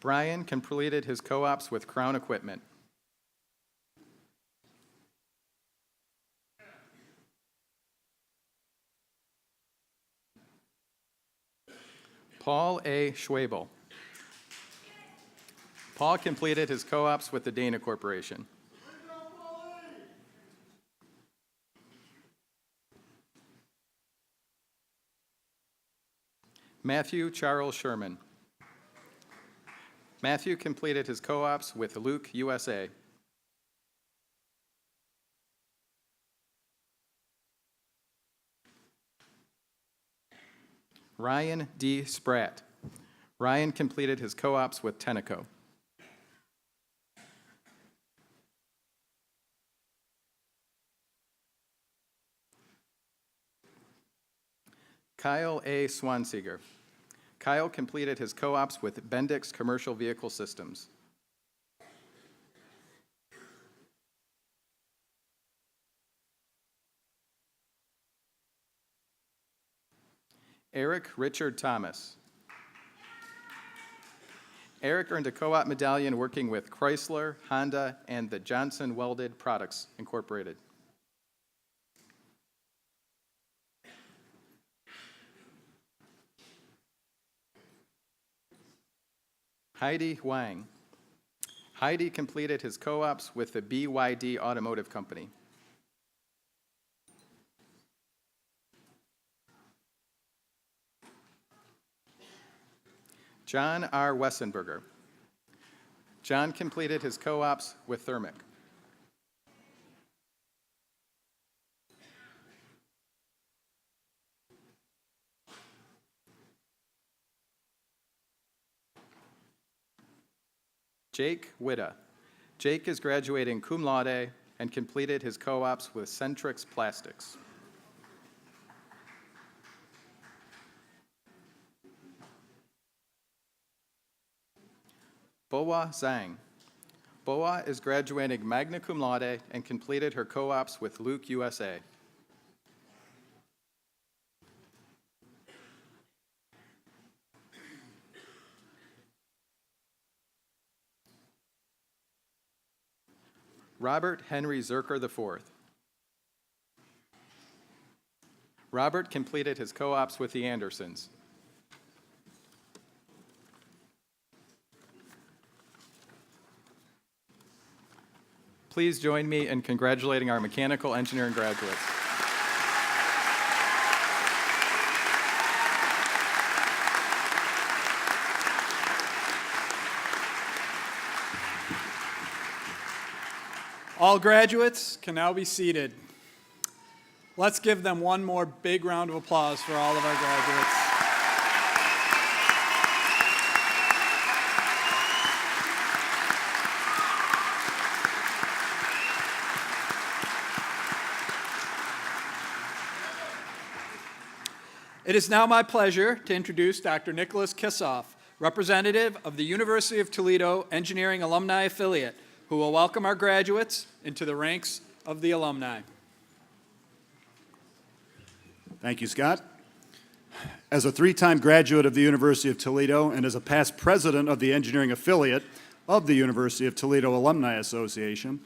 Brian completed his co-ops with Crown Equipment. Paul A. Schwabel. Paul completed his co-ops with the Dana Corporation. Matthew Charles Sherman. Matthew completed his co-ops with Luke USA. Ryan D. Spratt. Ryan completed his co-ops with Tenneco. Kyle A. Swanseger. Kyle completed his co-ops with Bendix Commercial Vehicle Systems. Eric Richard Thomas. Eric earned a co-op medallion working with Chrysler, Honda, and the Johnson Welded Products Incorporated. Heidi Wang. Heidi completed his co-ops with the BYD Automotive Company. John R. Wessenberger. John completed his co-ops with Thermic. Jake Witta. Jake is graduating cum laude and completed his co-ops with Centrix Plastics. Boa Zhang. Boa is graduating magna cum laude and completed her co-ops with Luke USA. Robert Henry Zerker IV. Robert completed his co-ops with the Andersons. Please join me in congratulating our mechanical engineering graduates. All graduates can now be seated. Let's give them one more big round of applause for all of our graduates. It is now my pleasure to introduce Dr. Nicholas Kissoff, representative of the University of Toledo Engineering Alumni Affiliate, who will welcome our graduates into the ranks of the alumni. Thank you, Scott. As a three-time graduate of the University of Toledo and as a past president of the engineering affiliate of the University of Toledo Alumni Association,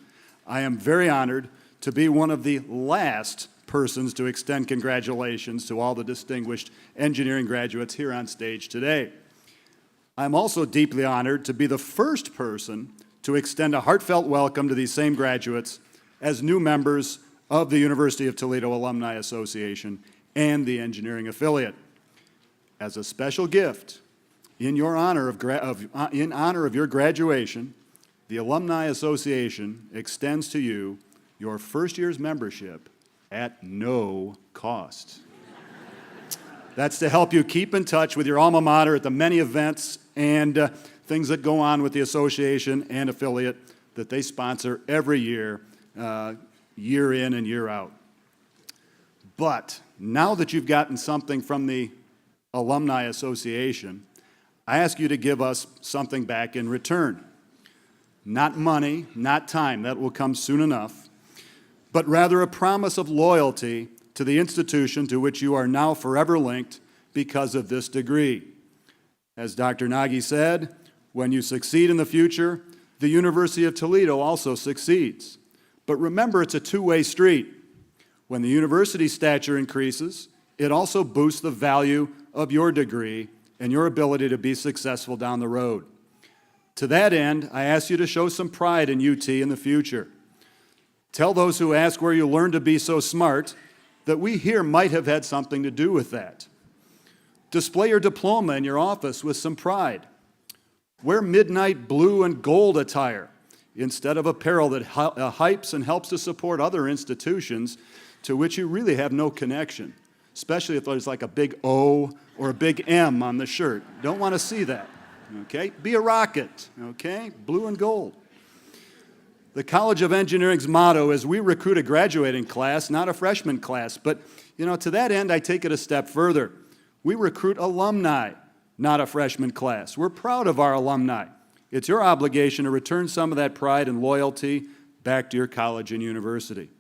I am very honored to be one of the last persons to extend congratulations to all the distinguished engineering graduates here on stage today. I'm also deeply honored to be the first person to extend a heartfelt welcome to these same graduates as new members of the University of Toledo Alumni Association and the engineering affiliate. As a special gift, in honor of your graduation, the Alumni Association extends to you your first year's membership at no cost. That's to help you keep in touch with your alma mater at the many events and things that go on with the association and affiliate that they sponsor every year, year in and year out. But now that you've gotten something from the Alumni Association, I ask you to give us something back in return. Not money, not time, that will come soon enough, but rather a promise of loyalty to the institution to which you are now forever linked because of this degree. As Dr. Nagy said, when you succeed in the future, the University of Toledo also succeeds. But remember, it's a two-way street. When the university stature increases, it also boosts the value of your degree and your ability to be successful down the road. To that end, I ask you to show some pride in UT in the future. Tell those who ask where you learned to be so smart that we here might have had something to do with that. Display your diploma in your office with some pride. Wear midnight blue and gold attire instead of apparel that hypes and helps to support other institutions to which you really have no connection, especially if there's like a big O or a big M on the shirt. Don't want to see that, okay? Be a rocket, okay? Blue and gold. The College of Engineering's motto is we recruit a graduating class, not a freshman class. But, to that end, I take it a step further. We recruit alumni, not a freshman class. We're proud of our alumni. It's your obligation to return some of that pride and loyalty back to your college and university.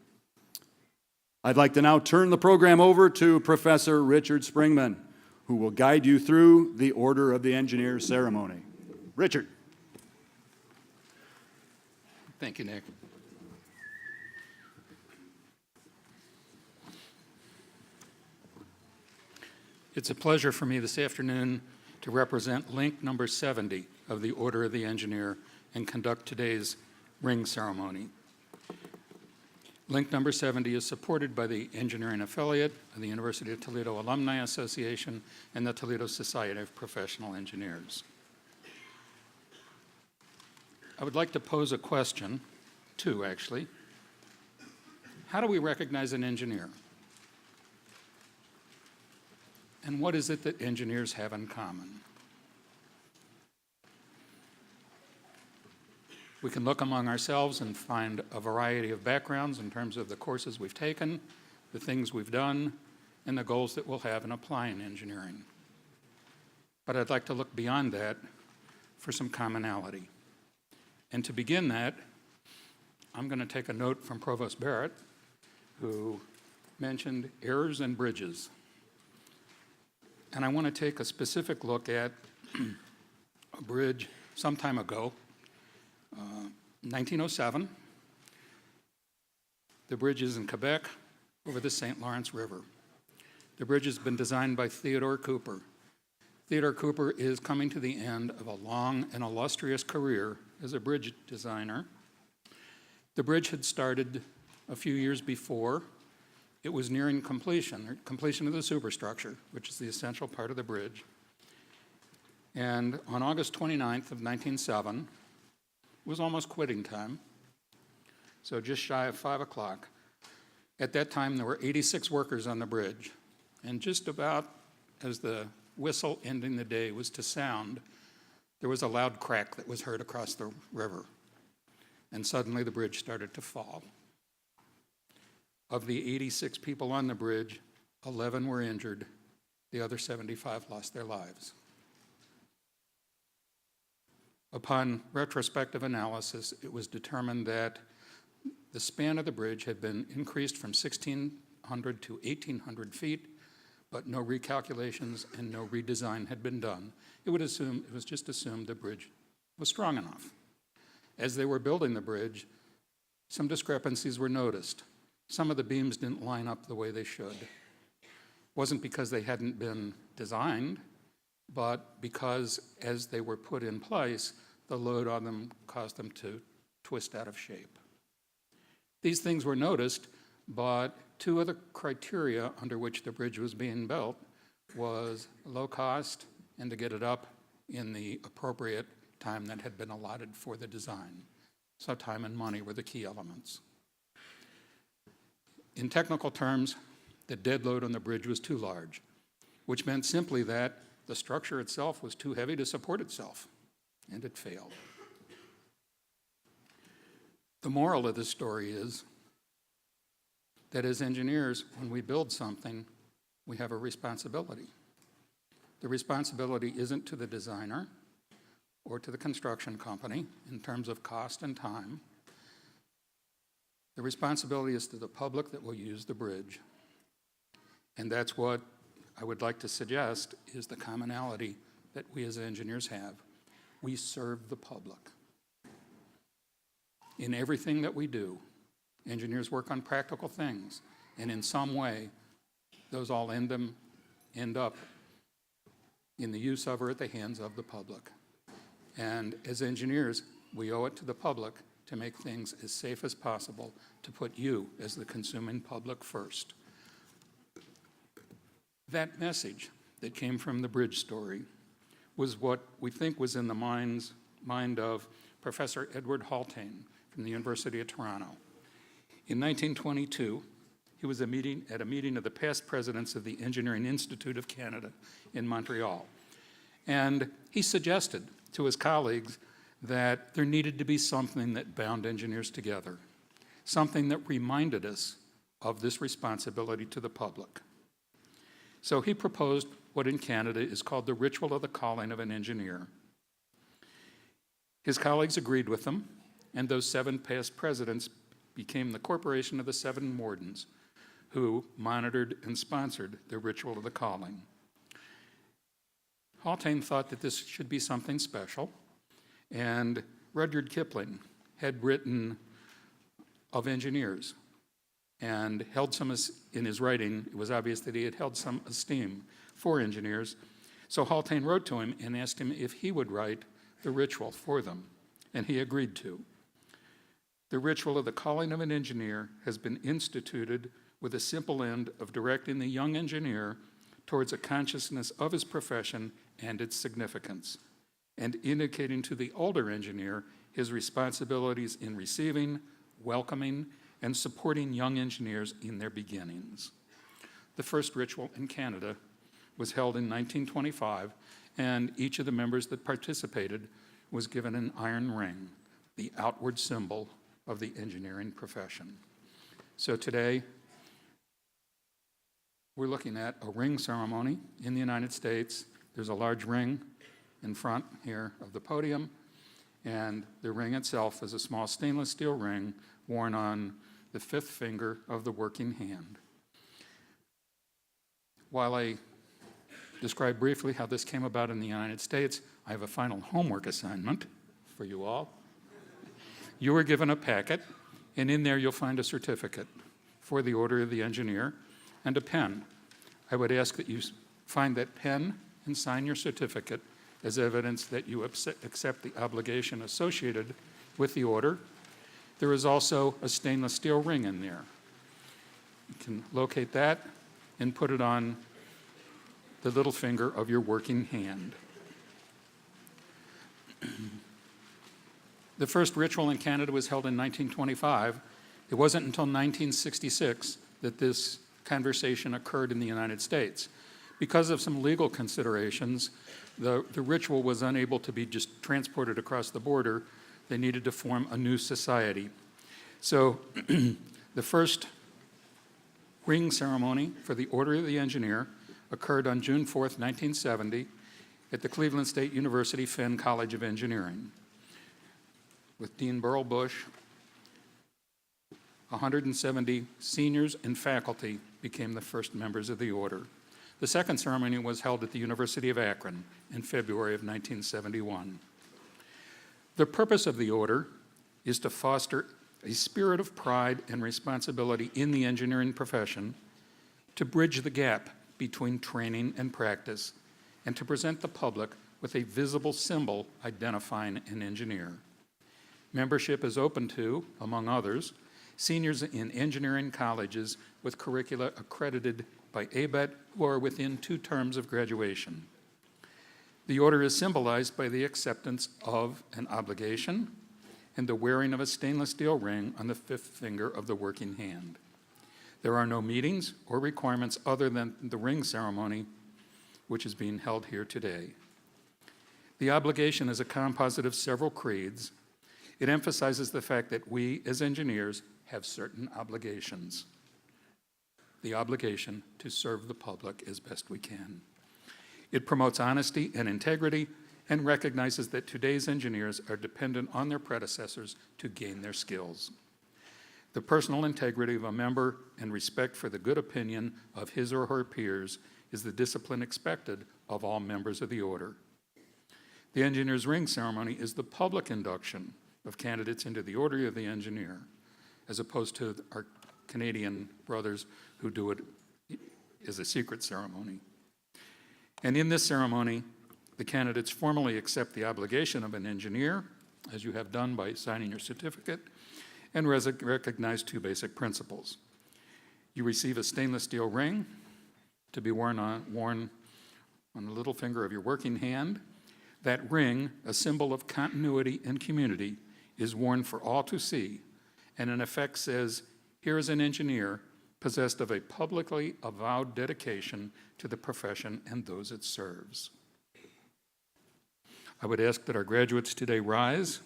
I'd like to now turn the program over to Professor Richard Springman, who will guide you through the Order of the Engineer ceremony. Richard. Thank you, Nick. It's a pleasure for me this afternoon to represent link number 70 of the Order of the Engineer and conduct today's ring ceremony. Link number 70 is supported by the engineering affiliate of the University of Toledo Alumni Association and the Toledo Society of Professional Engineers. I would like to pose a question, two actually. How do we recognize an engineer? And what is it that engineers have in common? We can look among ourselves and find a variety of backgrounds in terms of the courses we've taken, the things we've done, and the goals that we'll have in applying engineering. But I'd like to look beyond that for some commonality. And to begin that, I'm going to take a note from Provost Barrett, who mentioned errors and bridges. And I want to take a specific look at a bridge some time ago, 1907. The bridge is in Quebec over the St. Lawrence River. The bridge has been designed by Theodore Cooper. Theodore Cooper is coming to the end of a long and illustrious career as a bridge designer. The bridge had started a few years before. It was nearing completion of the superstructure, which is the essential part of the bridge. And on August 29th of 1907, it was almost quitting time, so just shy of 5 o'clock. At that time, there were 86 workers on the bridge, and just about as the whistle ending the day was to sound, there was a loud crack that was heard across the river, and suddenly the bridge started to fall. Of the 86 people on the bridge, 11 were injured. The other 75 lost their lives. Upon retrospective analysis, it was determined that the span of the bridge had been increased from 1,600 to 1,800 feet, but no recalculations and no redesign had been done. It was just assumed the bridge was strong enough. As they were building the bridge, some discrepancies were noticed. Some of the beams didn't line up the way they should. It wasn't because they hadn't been designed, but because as they were put in place, the load on them caused them to twist out of shape. These things were noticed, but two other criteria under which the bridge was being built was low cost and to get it up in the appropriate time that had been allotted for the design. So time and money were the key elements. In technical terms, the dead load on the bridge was too large, which meant simply that the structure itself was too heavy to support itself, and it failed. The moral of this story is that as engineers, when we build something, we have a responsibility. The responsibility isn't to the designer or to the construction company in terms of cost and time. The responsibility is to the public that will use the bridge. And that's what I would like to suggest is the commonality that we as engineers have. We serve the public. In everything that we do, engineers work on practical things, and in some way, those all end up in the use of or at the hands of the public. And as engineers, we owe it to the public to make things as safe as possible, to put you as the consuming public first. That message that came from the bridge story was what we think was in the mind of Professor Edward Haltain from the University of Toronto. In 1922, he was at a meeting of the past presidents of the Engineering Institute of Canada in Montreal. And he suggested to his colleagues that there needed to be something that bound engineers together, something that reminded us of this responsibility to the public. So he proposed what in Canada is called the ritual of the calling of an engineer. His colleagues agreed with him, and those 7 past presidents became the Corporation of the 7 Wardens, who monitored and sponsored the ritual of the calling. Haltain thought that this should be something special, and Rudyard Kipling had written of engineers and held some, in his writing, it was obvious that he had held some esteem for engineers. So Haltain wrote to him and asked him if he would write the ritual for them, and he agreed to. The ritual of the calling of an engineer has been instituted with a simple end of directing the young engineer towards a consciousness of his profession and its significance, and indicating to the older engineer his responsibilities in receiving, welcoming, and supporting young engineers in their beginnings. The first ritual in Canada was held in 1925, and each of the members that participated was given an iron ring, the outward symbol of the engineering profession. So today, we're looking at a ring ceremony in the United States. There's a large ring in front here of the podium, and the ring itself is a small stainless steel ring worn on the 5th finger of the working hand. While I describe briefly how this came about in the United States, I have a final homework assignment for you all. You were given a packet, and in there you'll find a certificate for the Order of the Engineer and a pen. I would ask that you find that pen and sign your certificate as evidence that you accept the obligation associated with the order. There is also a stainless steel ring in there. You can locate that and put it on the little finger of your working hand. The first ritual in Canada was held in 1925. It wasn't until 1966 that this conversation occurred in the United States. Because of some legal considerations, the ritual was unable to be just transported across the border. They needed to form a new society. So the first ring ceremony for the Order of the Engineer occurred on June 4th, 1970 at the Cleveland State University Fenn College of Engineering. With Dean Burrell Bush, 170 seniors and faculty became the first members of the order. The second ceremony was held at the University of Akron in February of 1971. The purpose of the order is to foster a spirit of pride and responsibility in the engineering profession, to bridge the gap between training and practice, and to present the public with a visible symbol identifying an engineer. Membership is open to, among others, seniors in engineering colleges with curricula accredited by ABET who are within 2 terms of graduation. The order is symbolized by the acceptance of an obligation and the wearing of a stainless steel ring on the 5th finger of the working hand. There are no meetings or requirements other than the ring ceremony, which is being held here today. The obligation is a composite of several creeds. It emphasizes the fact that we, as engineers, have certain obligations. the obligation to serve the public as best we can. It promotes honesty and integrity and recognizes that today's engineers are dependent on their predecessors to gain their skills. The personal integrity of a member and respect for the good opinion of his or her peers is the discipline expected of all members of the order. The Engineer's Ring Ceremony is the public induction of candidates into the Order of the Engineer, as opposed to our Canadian brothers who do it as a secret ceremony. And in this ceremony, the candidates formally accept the obligation of an engineer, as you have done by signing your certificate, and recognize two basic principles. You receive a stainless steel ring to be worn on the little finger of your working hand. That ring, a symbol of continuity and community, is worn for all to see, and in effect says, here is an engineer possessed of a publicly avowed dedication to the profession and those it serves. I would ask that our graduates today rise.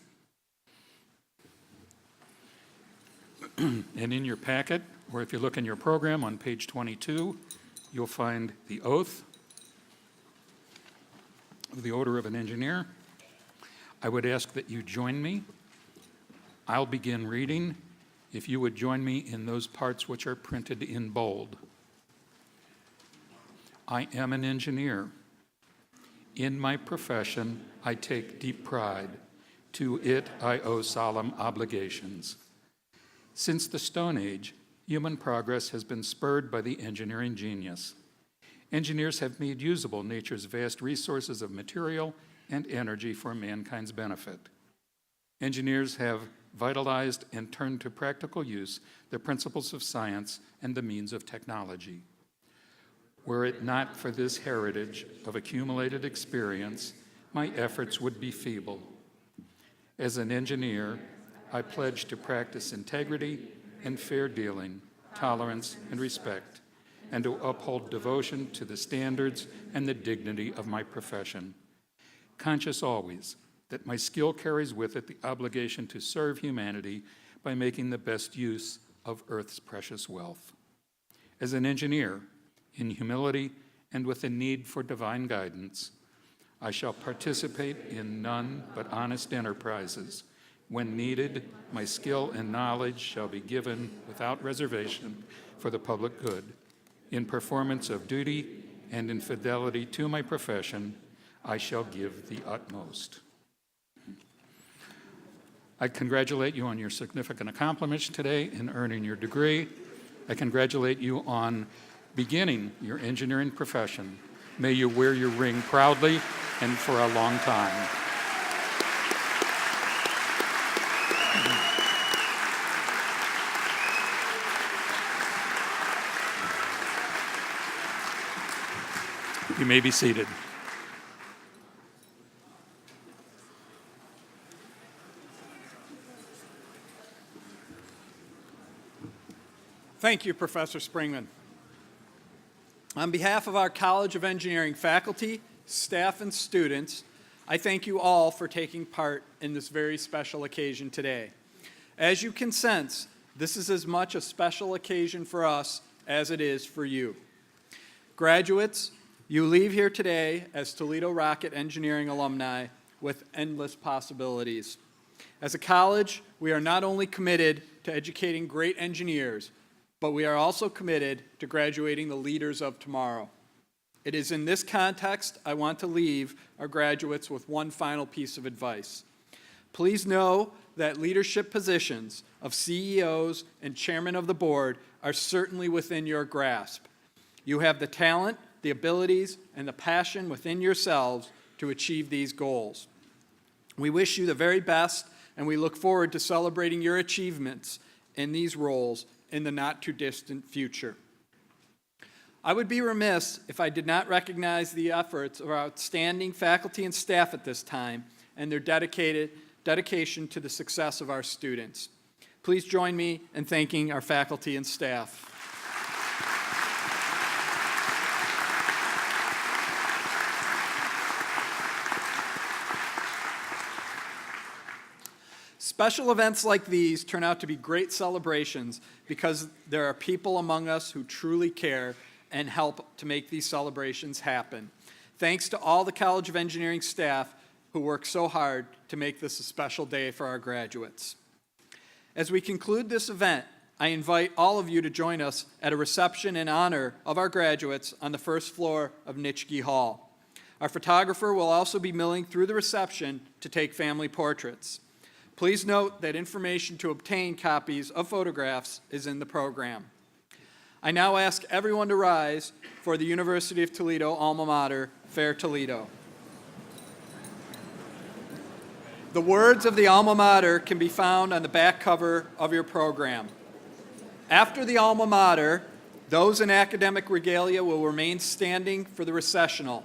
And in your packet, or if you look in your program on page 22, you'll find the oath of the Order of an Engineer. I would ask that you join me. I'll begin reading. If you would join me in those parts which are printed in bold. I am an engineer. In my profession, I take deep pride. To it, I owe solemn obligations. Since the Stone Age, human progress has been spurred by the engineering genius. Engineers have made usable nature's vast resources of material and energy for mankind's benefit. Engineers have vitalized and turned to practical use the principles of science and the means of technology. Were it not for this heritage of accumulated experience, my efforts would be feeble. As an engineer, I pledge to practice integrity and fair dealing, tolerance and respect, and to uphold devotion to the standards and the dignity of my profession, conscious always that my skill carries with it the obligation to serve humanity by making the best use of Earth's precious wealth. As an engineer, in humility and with a need for divine guidance, I shall participate in none but honest enterprises. When needed, my skill and knowledge shall be given without reservation for the public good. In performance of duty and in fidelity to my profession, I shall give the utmost. I congratulate you on your significant accomplishments today in earning your degree. I congratulate you on beginning your engineering profession. May you wear your ring proudly and for a long time. You may be seated. Thank you, Professor Springman. On behalf of our College of Engineering faculty, staff, and students, I thank you all for taking part in this very special occasion today. As you can sense, this is as much a special occasion for us as it is for you. Graduates, you leave here today as Toledo Rocket Engineering alumni with endless possibilities. As a college, we are not only committed to educating great engineers, but we are also committed to graduating the leaders of tomorrow. It is in this context I want to leave our graduates with one final piece of advice. Please know that leadership positions of CEOs and chairman of the board are certainly within your grasp. You have the talent, the abilities, and the passion within yourselves to achieve these goals. We wish you the very best, and we look forward to celebrating your achievements in these roles in the not-too-distant future. I would be remiss if I did not recognize the efforts of our outstanding faculty and staff at this time and their dedication to the success of our students. Please join me in thanking our faculty and staff. Special events like these turn out to be great celebrations because there are people among us who truly care and help to make these celebrations happen. Thanks to all the College of Engineering staff who work so hard to make this a special day for our graduates. As we conclude this event, I invite all of you to join us at a reception in honor of our graduates on the first floor of Nitschke Hall. Our photographer will also be milling through the reception to take family portraits. Please note that information to obtain copies of photographs is in the program. I now ask everyone to rise for the University of Toledo alma mater, Fair Toledo. The words of the alma mater can be found on the back cover of your program. After the alma mater, those in academic regalia will remain standing for the recessional.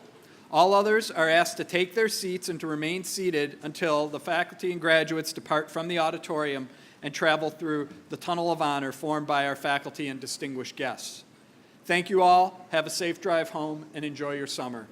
All others are asked to take their seats and to remain seated until the faculty and graduates depart from the auditorium and travel through the tunnel of honor formed by our faculty and distinguished guests. Thank you all. Have a safe drive home and enjoy your summer.